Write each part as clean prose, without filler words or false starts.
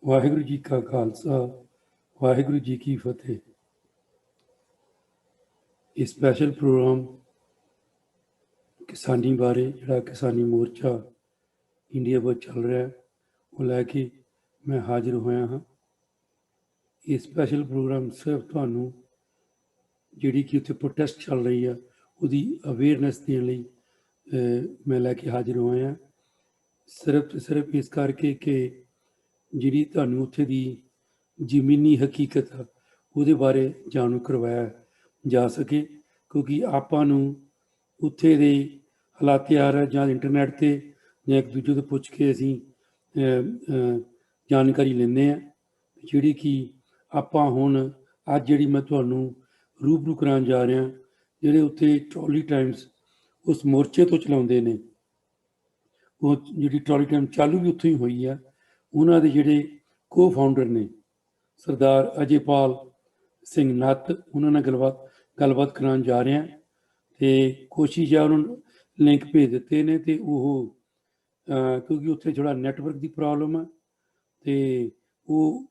ਵਾਹਿਗੁਰੂ ਜੀ ਕਾ ਖਾਲਸਾ ਵਾਹਿਗੁਰੂ ਜੀ ਕੀ ਫਤਿਹ। ਇਹ special programme ਕਿਸਾਨੀ ਬਾਰੇ ਜਿਹੜਾ ਕਿਸਾਨੀ ਮੋਰਚਾ ਇੰਡੀਆ ਵਿੱਚ ਚੱਲ ਰਿਹਾ ਉਹ ਲੈ ਕੇ ਮੈਂ ਹਾਜ਼ਰ ਹੋਇਆ ਹਾਂ। ਇਹ ਸਪੈਸ਼ਲ ਪ੍ਰੋਗਰਾਮ ਸਿਰਫ ਤੁਹਾਨੂੰ ਜਿਹੜੀ ਕਿ ਉੱਥੇ ਪ੍ਰੋਟੈਸਟ ਚੱਲ ਰਹੀ ਆ ਉਹਦੀ ਅਵੇਅਰਨੈਸ ਦੇਣ ਲਈ ਮੈਂ ਲੈ ਕੇ ਹਾਜ਼ਰ ਹੋਇਆ ਹਾਂ। ਸਿਰਫ ਤੇ ਸਿਰਫ ਇਸ ਕਰਕੇ ਕਿ ਜਿਹੜੀ ਤੁਹਾਨੂੰ ਉੱਥੇ ਦੀ ਜ਼ਮੀਨੀ ਹਕੀਕਤ ਆ ਉਹਦੇ ਬਾਰੇ ਜਾਣੂ ਕਰਵਾਇਆ ਜਾ ਸਕੇ, ਕਿਉਂਕਿ ਆਪਾਂ ਨੂੰ ਉੱਥੇ ਦੇ ਹਾਲਾਤ ਜਾਂ ਇੰਟਰਨੈਟ 'ਤੇ ਜਾਂ ਇੱਕ ਦੂਜੇ ਤੋਂ ਪੁੱਛ ਕੇ ਅਸੀਂ ਜਾਣਕਾਰੀ ਲੈਂਦੇ ਹਾਂ, ਜਿਹੜੀ ਕਿ ਆਪਾਂ ਹੁਣ ਅੱਜ ਜਿਹੜੀ ਮੈਂ ਤੁਹਾਨੂੰ ਰੂਬਰੂ ਕਰਾਉਣ ਜਾ ਰਿਹਾ, ਜਿਹੜੇ ਉੱਥੇ ਟਰਾਲੀ ਟਾਈਮਸ ਉਸ ਮੋਰਚੇ ਤੋਂ ਚਲਾਉਂਦੇ ਨੇ, ਉਹ ਜਿਹੜੀ ਟਰਾਲੀ ਟਾਈਮ ਚਾਲੂ ਵੀ ਉੱਥੋਂ ਹੀ ਹੋਈ ਆ। ਉਹਨਾਂ ਦੇ ਜਿਹੜੇ ਕੋ ਫਾਊਂਡਰ ਨੇ ਸਰਦਾਰ ਅਜੇਪਾਲ ਸਿੰਘ ਨੱਤ, ਉਹਨਾਂ ਨਾਲ ਗੱਲਬਾਤ ਕਰਾਉਣ ਜਾ ਰਿਹਾ ਅਤੇ ਕੋਸ਼ਿਸ਼ ਆ ਉਹਨਾਂ ਨੂੰ ਲਿੰਕ ਭੇਜ ਦਿੱਤੇ ਨੇ ਅਤੇ ਉਹ ਕਿਉਂਕਿ ਉੱਥੇ ਥੋੜ੍ਹਾ ਨੈਟਵਰਕ ਦੀ ਪ੍ਰੋਬਲਮ ਆ ਅਤੇ ਉਹ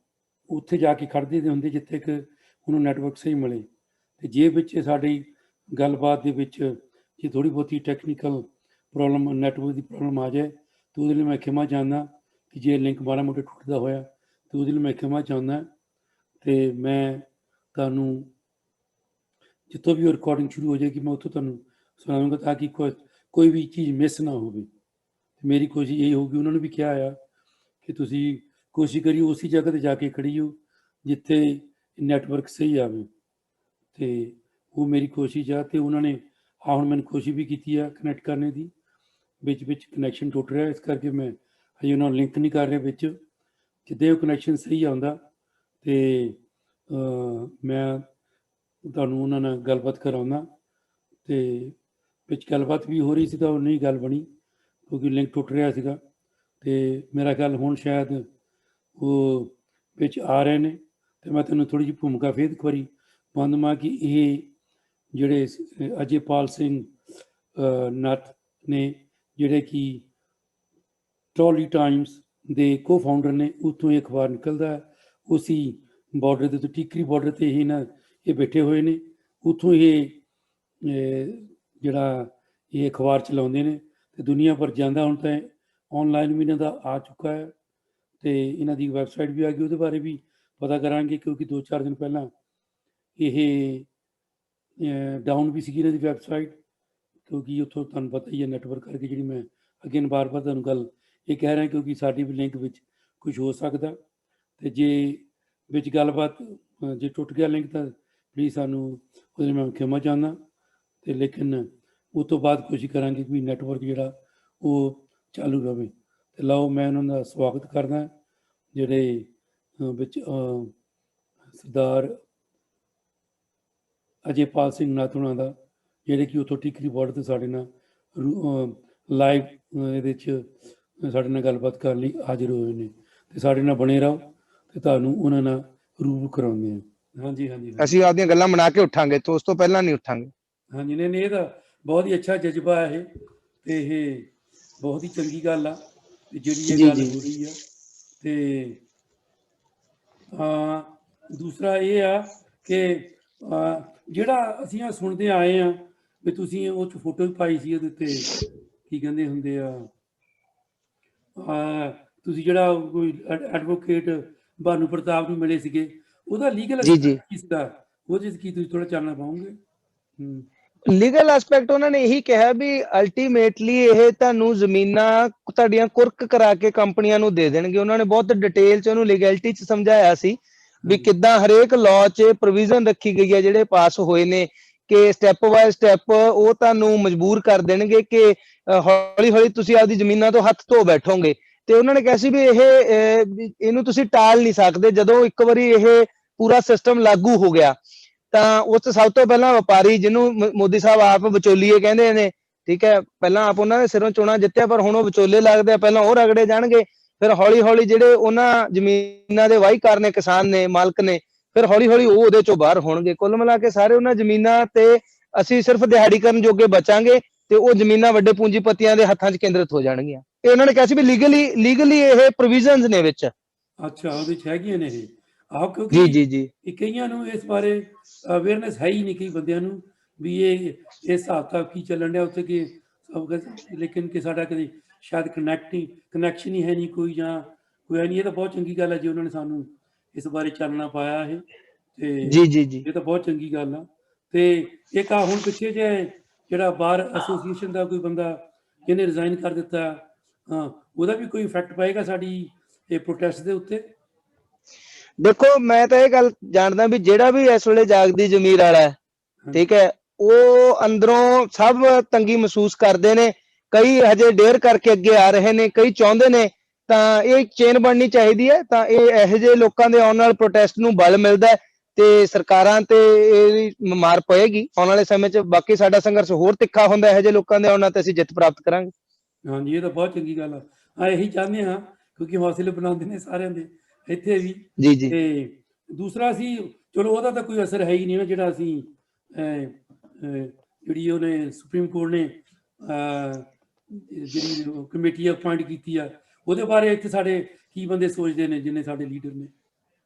ਉੱਥੇ ਜਾ ਕੇ ਖੜ੍ਹਦੇ ਹੁੰਦੇ ਜਿੱਥੇ ਕਿ ਉਹਨੂੰ ਨੈਟਵਰਕ ਸਹੀ ਮਿਲੇ। ਅਤੇ ਜੇ ਵਿੱਚ ਸਾਡੀ ਗੱਲਬਾਤ ਦੇ ਵਿੱਚ ਜੇ ਥੋੜ੍ਹੀ ਬਹੁਤੀ ਟੈਕਨੀਕਲ ਪ੍ਰੋਬਲਮ ਨੈਟਵਰਕ ਦੀ ਪ੍ਰੋਬਲਮ ਆ ਜਾਏ ਤਾਂ ਉਹਦੇ ਲਈ ਮੈਂ ਖਿਮਾ ਚਾਹੁੰਦਾ ਕਿ ਜੇ ਲਿੰਕ ਮਾੜਾ ਮੋਟਾ ਟੁੱਟਦਾ ਹੋਇਆ ਤਾਂ ਉਹਦੇ ਲਈ ਮੈਂ ਖਿਮਾ ਚਾਹੁੰਦਾ। ਅਤੇ ਮੈਂ ਤੁਹਾਨੂੰ ਜਿੱਥੋਂ ਵੀ ਉਹ ਰਿਕਾਰਡਿੰਗ ਸ਼ੁਰੂ ਹੋ ਜਾਏਗੀ ਮੈਂ ਉੱਥੋਂ ਤੁਹਾਨੂੰ ਸੁਣਾਵਾਂਗਾ ਤਾਂ ਕਿ ਕੋਈ ਵੀ ਚੀਜ਼ ਮਿਸ ਨਾ ਹੋਵੇ। ਮੇਰੀ ਕੋਸ਼ਿਸ਼ ਇਹ ਹੋਊਗੀ, ਉਹਨਾਂ ਨੂੰ ਵੀ ਕਿਹਾ ਆ ਕਿ ਤੁਸੀਂ ਕੋਸ਼ਿਸ਼ ਕਰਿਓ ਉਸੇ ਜਗ੍ਹਾ 'ਤੇ ਜਾ ਕੇ ਖੜ੍ਹੀਓ ਜਿੱਥੇ ਨੈਟਵਰਕ ਸਹੀ ਆਵੇ, ਅਤੇ ਉਹ ਮੇਰੀ ਕੋਸ਼ਿਸ਼ ਆ। ਅਤੇ ਉਹਨਾਂ ਨੇ ਹੁਣ ਮੈਨੂੰ ਕੋਸ਼ਿਸ਼ ਵੀ ਕੀਤੀ ਆ ਕਨੈਕਟ ਕਰਨ ਦੀ, ਵਿੱਚ ਕਨੈਕਸ਼ਨ ਟੁੱਟ ਰਿਹਾ, ਇਸ ਕਰਕੇ ਮੈਂ ਹਜੇ ਉਹਨਾਂ ਨੂੰ ਲਿੰਕ ਨਹੀਂ ਕਰ ਰਿਹਾ। ਵਿੱਚ ਜਿੱਦਾਂ ਉਹ ਕਨੈਕਸ਼ਨ ਸਹੀ ਆਉਂਦਾ ਅਤੇ ਮੈਂ ਤੁਹਾਨੂੰ ਉਹਨਾਂ ਨਾਲ ਗੱਲਬਾਤ ਕਰਾਉਂਦਾ। ਅਤੇ ਵਿੱਚ ਗੱਲਬਾਤ ਵੀ ਹੋ ਰਹੀ ਸੀ ਤਾਂ ਉਹ ਨਹੀਂ ਗੱਲ ਬਣੀ ਕਿਉਂਕਿ ਲਿੰਕ ਟੁੱਟ ਰਿਹਾ ਸੀਗਾ। ਅਤੇ ਮੇਰਾ ਖਿਆਲ ਹੁਣ ਸ਼ਾਇਦ ਉਹ ਵਿੱਚ ਆ ਰਹੇ ਨੇ ਅਤੇ ਮੈਂ ਤੁਹਾਨੂੰ ਥੋੜ੍ਹੀ ਜਿਹੀ ਭੂਮਿਕਾ ਫਿਰ ਇੱਕ ਵਾਰੀ ਪਾਉਣ ਦੇਵਾਂ ਕਿ ਇਹ ਜਿਹੜੇ ਅਜੇਪਾਲ ਸਿੰਘ ਨੱਤ ਨੇ, ਜਿਹੜੇ ਕਿ ਟਰਾਲੀ ਟਾਈਮਸ ਦੇ ਕੋ ਫਾਊਂਡਰ ਨੇ, ਉੱਥੋਂ ਇਹ ਅਖਬਾਰ ਨਿਕਲਦਾ ਉਸੀ ਬਾਰਡਰ ਦੇ ਉੱਤੇ ਟਿੱਕਰੀ ਬਾਰਡਰ 'ਤੇ ਇਹ ਬੈਠੇ ਹੋਏ ਨੇ। ਉੱਥੋਂ ਇਹ ਜਿਹੜਾ ਇਹ ਅਖਬਾਰ ਚਲਾਉਂਦੇ ਨੇ ਅਤੇ ਦੁਨੀਆ ਭਰ ਜਾਂਦਾ। ਹੁਣ ਤਾਂ ਔਨਲਾਈਨ ਵੀ ਇਹਨਾਂ ਦਾ ਆ ਚੁੱਕਾ ਹੈ ਅਤੇ ਇਹਨਾਂ ਦੀ ਵੈਬਸਾਈਟ ਵੀ ਆ ਗਈ, ਉਹਦੇ ਬਾਰੇ ਵੀ ਪਤਾ ਕਰਾਂਗੇ ਕਿਉਂਕਿ 2-4 ਦਿਨ ਪਹਿਲਾਂ ਇਹ ਡਾਊਨ ਵੀ ਸੀਗੀ ਇਹਨਾਂ ਦੀ ਵੈਬਸਾਈਟ, ਕਿਉਂਕਿ ਉੱਥੋਂ ਤੁਹਾਨੂੰ ਪਤਾ ਹੀ ਹੈ ਨੈਟਵਰਕ ਕਰਕੇ, ਜਿਹੜੀ ਮੈਂ ਅੱਗੇ ਬਾਰ-ਬਾਰ ਤੁਹਾਨੂੰ ਗੱਲ ਇਹ ਕਹਿ ਰਿਹਾ ਕਿਉਂਕਿ ਸਾਡੀ ਵੀ ਲਿੰਕ ਵਿੱਚ ਕੁਛ ਹੋ ਸਕਦਾ। ਅਤੇ ਜੇ ਵਿੱਚ ਗੱਲਬਾਤ ਜੇ ਟੁੱਟ ਗਿਆ ਲਿੰਕ ਤਾਂ ਪਲੀਜ਼ ਸਾਨੂੰ ਉਹਦੇ ਲਈ ਮੈਂ ਖਿਮਾ ਚਾਹੁੰਦਾ। ਅਤੇ ਲੇਕਿਨ ਉਸ ਤੋਂ ਬਾਅਦ ਕੋਸ਼ਿਸ਼ ਕਰਾਂਗੇ ਵੀ ਨੈਟਵਰਕ ਜਿਹੜਾ ਉਹ ਚਾਲੂ ਰਹੇ। ਅਤੇ ਲਓ ਮੈਂ ਉਹਨਾਂ ਦਾ ਸਵਾਗਤ ਕਰਦਾ, ਜਿਹੜੇ ਵਿੱਚ ਸਰਦਾਰ ਅਜੇਪਾਲ ਸਿੰਘ ਨੱਤ ਹੋਣਾ ਦਾ, ਜਿਹੜੇ ਕਿ ਉੱਥੋਂ ਟਿੱਕਰੀ ਬਾਰਡਰ 'ਤੇ ਸਾਡੇ ਨਾਲ ਲਾਈਵ ਇਹਦੇ 'ਚ ਸਾਡੇ ਨਾਲ ਗੱਲਬਾਤ ਕਰਨ ਲਈ ਹਾਜ਼ਰ ਹੋਏ ਨੇ। ਅਤੇ ਸਾਡੇ ਨਾਲ ਬਣੇ ਰਹੋ ਅਤੇ ਤੁਹਾਨੂੰ ਉਹਨਾਂ ਨਾਲ ਰੂਬਰੂ ਕਰਾਉਂਦੇ ਹਾਂ। ਹਾਂਜੀ ਹਾਂਜੀ, ਅਸੀਂ ਆਪਦੀਆਂ ਗੱਲਾਂ ਬਣਾ ਕੇ ਉੱਠਾਂਗੇ, ਤੋਂ ਉਸ ਤੋਂ ਪਹਿਲਾਂ ਨਹੀਂ ਉੱਠਾਂਗੇ। ਹਾਂਜੀ, ਨਹੀਂ ਇਹ ਤਾਂ ਬਹੁਤ ਹੀ ਅੱਛਾ ਜਜ਼ਬਾ ਹੈ ਇਹ, ਅਤੇ ਇਹ ਬਹੁਤ ਹੀ ਚੰਗੀ ਗੱਲ ਆ ਜਿਹੜੀ ਇਹ ਗੱਲ ਹੋ ਰਹੀ ਆ। ਅਤੇ ਦੂਸਰਾ ਇਹ ਆ ਕਿ ਜਿਹੜਾ ਅਸੀਂ ਸੁਣਦੇ ਆਏ ਹਾਂ ਵੀ ਤੁਸੀਂ ਉਹ 'ਚ ਫੋਟੋ ਵੀ ਪਾਈ ਸੀ, ਉਹਦੇ ਉੱਤੇ ਕੀ ਕਹਿੰਦੇ ਹੁੰਦੇ ਆ, ਤੁਸੀਂ ਜਿਹੜਾ ਕੋਈ ਐਡਵੋਕੇਟ ਭਾਨੂ ਪ੍ਰਤਾਪ ਨੂੰ ਮਿਲੇ ਸੀਗੇ, ਉਹਦਾ ਲੀਗਲ ਕੀ ਸੀਗਾ, ਉਹਦੇ 'ਚ ਕੀ ਤੁਸੀਂ ਥੋੜ੍ਹਾ ਚਾਨਣਾ ਪਾਓਗੇ? ਲੀਗਲ ਐਸਪੈਕਟ ਉਹਨਾਂ ਨੇ ਇਹੀ ਕਿਹਾ ਵੀ ਅਲਟੀਮੇਟਲੀ ਇਹ ਤੁਹਾਨੂੰ ਜ਼ਮੀਨਾਂ ਤੁਹਾਡੀਆਂ ਕੁਰਕ ਕਰਾ ਕੇ ਕੰਪਨੀਆਂ ਨੂੰ ਦੇ ਦੇਣਗੇ। ਉਹਨਾਂ ਨੇ ਬਹੁਤ ਡਿਟੇਲ 'ਚ ਉਹਨੂੰ ਲੀਗੈਲਿਟੀ 'ਚ ਸਮਝਾਇਆ ਸੀ ਵੀ ਕਿੱਦਾਂ ਹਰੇਕ ਲਾਅ 'ਚ ਪ੍ਰੋਵੀਜ਼ਨ ਰੱਖੀ ਗਈ ਹੈ ਜਿਹੜੇ ਪਾਸ ਹੋਏ ਨੇ ਕਿ ਸਟੈਪ ਬਾਏ ਸਟੈਪ ਉਹ ਤੁਹਾਨੂੰ ਮਜਬੂਰ ਕਰ ਦੇਣਗੇ ਕਿ ਹੌਲੀ ਹੌਲੀ ਤੁਸੀਂ ਆਪਦੀ ਜ਼ਮੀਨਾਂ ਤੋਂ ਹੱਥ ਧੋ ਬੈਠੋਗੇ। ਤੇ ਉਹਨਾਂ ਨੇ ਕਿਹਾ ਸੀ ਵੀ ਇਹਨੂੰ ਤੁਸੀਂ ਟਾਲ ਨਹੀਂ ਸਕਦੇ। ਜਦੋਂ ਇੱਕ ਵਾਰੀ ਇਹ ਪੂਰਾ ਸਿਸਟਮ ਲਾਗੂ ਹੋ ਗਿਆ ਤਾਂ ਉਸ ਸਭ ਤੋਂ ਪਹਿਲਾਂ ਵਪਾਰੀ, ਜਿਹਨੂੰ ਮੋਦੀ ਸਾਹਿਬ ਆਪ ਵਿਚੋਲੀਏ ਕਹਿੰਦੇ ਨੇ, ਠੀਕ ਹੈ, ਪਹਿਲਾਂ ਆਪ ਉਹਨਾਂ ਦੇ ਸਿਰੋਂ ਚੋਣਾਂ ਜਿੱਤਿਆ ਪਰ ਹੁਣ ਉਹ ਵਿਚੋਲੇ ਲੱਗਦੇ ਆ, ਪਹਿਲਾਂ ਉਹ ਰਗੜੇ ਜਾਣਗੇ, ਫਿਰ ਹੌਲੀ ਹੌਲੀ ਜਿਹੜੇ ਉਹਨਾਂ ਜ਼ਮੀਨਾਂ ਦੇ ਵਾਹੀਕਾਰ ਨੇ, ਕਿਸਾਨ ਨੇ, ਮਾਲਕ ਨੇ, ਫਿਰ ਹੌਲੀ ਹੌਲੀ ਉਹ ਉਹਦੇ ਚੋਂ ਬਾਹਰ ਹੋਣਗੇ। ਕੁੱਲ ਮਿਲਾ ਕੇ ਸਾਰੇ ਉਹਨਾਂ ਜ਼ਮੀਨਾਂ ਤੇ ਅਸੀਂ ਸਿਰਫ ਦਿਹਾੜੀ ਕਰਨ ਜੋਗੇ ਬਚਾਂਗੇ ਤੇ ਉਹ ਜ਼ਮੀਨਾਂ ਵੱਡੇ ਪੂੰਜੀਪਤੀਆਂ ਦੇ ਹੱਥਾਂ 'ਚ ਕੇਂਦਰਿਤ ਹੋ ਜਾਣਗੀਆਂ। ਇਹ ਉਹਨਾਂ ਨੇ ਕਿਹਾ ਸੀ ਵੀ ਲੀਗਲੀ ਇਹ ਪ੍ਰੋਵੀਜ਼ਨਸ ਨੇ ਵਿੱਚ। ਅੱਛਾ, ਉਹਦੇ 'ਚ ਹੈਗੀਆਂ ਨੇ ਇਹ। ਆਹੋ, ਜੀ ਕਿਉਂਕਿ ਜੀ ਜੀ ਕਈਆਂ ਨੂੰ ਇਸ ਬਾਰੇ ਅਵੇਅਰਨੈਸ ਹੈ ਹੀ ਨਹੀਂ, ਕਈ ਬੰਦਿਆਂ ਨੂੰ ਵੀ ਇਹ ਹਿਸਾਬ ਕਿਤਾਬ ਕੀ ਚੱਲਣ ਡਿਆ ਉੱਥੇ, ਕਿ ਸਭ ਲੇਕਿਨ ਕਿ ਸਾਡਾ ਕਦੇ ਸ਼ਾਇਦ ਕਨੈਕਸ਼ਨ ਹੀ ਹੈ ਨਹੀਂ ਕੋਈ, ਜਾਂ ਕੋਈ ਹੈ ਨਹੀਂ। ਇਹ ਤਾਂ ਬਹੁਤ ਚੰਗੀ ਗੱਲ ਹੈ ਜੀ, ਉਹਨਾਂ ਨੇ ਸਾਨੂੰ ਇਸ ਬਾਰੇ ਚਾਨਣਾ ਪਾਇਆ ਇਹ, ਤੇ ਜੀ ਜੀ ਜੀ ਇਹ ਤਾਂ ਬਹੁਤ ਚੰਗੀ ਗੱਲ ਆ। ਤੇ ਇੱਕ ਆ ਹੁਣ ਪਿੱਛੇ ਜਿਹੇ ਜਿਹੜਾ ਬਾਰ ਐਸੋਸੀਏਸ਼ਨ ਦਾ ਕੋਈ ਬੰਦਾ ਜਿਹਨੇ ਰਿਜ਼ਾਈਨ ਕਰ ਦਿੱਤਾ, ਹਾਂ, ਉਹਦਾ ਵੀ ਕੋਈ ਇਫੈਕਟ ਪਏਗਾ ਸਾਡੀ ਇਹ ਪ੍ਰੋਟੈਸਟ ਦੇ ਉੱਤੇ? ਦੇਖੋ, ਮੈਂ ਤਾਂ ਇਹ ਗੱਲ ਜਾਣਦਾ ਵੀ ਜਿਹੜਾ ਵੀ ਇਸ ਵੇਲੇ ਜਾਗਦੀ ਜ਼ਮੀਰ ਵਾਲਾ ਹੈ, ਠੀਕ ਹੈ, ਉਹ ਅੰਦਰੋਂ ਸਭ ਤੰਗੀ ਮਹਿਸੂਸ ਕਰਦੇ ਨੇ। ਕਈ ਹਜੇ ਡੇਅਰ ਕਰਕੇ ਅੱਗੇ ਆ ਰਹੇ ਨੇ, ਕਈ ਚਾਹੁੰਦੇ ਨੇ। ਤਾਂ ਇਹ ਚੇਨ ਬਣਨੀ ਚਾਹੀਦੀ ਹੈ, ਤਾਂ ਇਹ ਇਹੋ ਜਿਹੇ ਲੋਕਾਂ ਦੇ ਆਉਣ ਨਾਲ ਪ੍ਰੋਟੈਸਟ ਨੂੰ ਬਲ ਮਿਲਦਾ ਹੈ, ਤੇ ਸਰਕਾਰਾਂ ਤੇ ਇਹ ਮਾਰ ਪਏਗੀ ਆਉਣ ਵਾਲੇ ਸਮੇਂ 'ਚ। ਬਾਕੀ ਸਾਡਾ ਸੰਘਰਸ਼ ਹੋਰ ਤਿੱਖਾ ਹੁੰਦਾ ਇਹੋ ਜਿਹੇ ਲੋਕਾਂ ਦੇ ਆਉਣ ਨਾਲ, ਤੇ ਅਸੀਂ ਜਿੱਤ ਪ੍ਰਾਪਤ ਕਰਾਂਗੇ। ਹਾਂਜੀ, ਇਹ ਤਾਂ ਬਹੁਤ ਚੰਗੀ ਗੱਲ ਆ। ਹਾਂ, ਇਹੀ ਚਾਹੁੰਦੇ ਹਾਂ, ਕਿਉਂਕਿ ਹੌਸਲੇ ਬਣਾਉਂਦੇ ਨੇ ਸਾਰਿਆਂ ਦੇ ਇੱਥੇ ਵੀ। ਜੀ ਜੀ ਤੇ ਦੂਸਰਾ ਸੀ, ਚਲੋ ਉਹਦਾ ਤਾਂ ਕੋਈ ਅਸਰ ਹੈ ਹੀ ਨਹੀਂ ਨਾ, ਜਿਹੜਾ ਅਸੀਂ ਜਿਹੜੀ ਉਹਨੇ ਸੁਪਰੀਮ ਕੋਰਟ ਨੇ ਜਿਹੜੀ ਕਮੇਟੀ ਅਪਾਇੰਟ ਕੀਤੀ ਆ, ਉਹਦੇ ਬਾਰੇ ਇੱਥੇ ਸਾਡੇ ਕੀ ਬੰਦੇ ਸੋਚਦੇ ਨੇ, ਜਿੰਨੇ ਸਾਡੇ ਲੀਡਰ ਨੇ?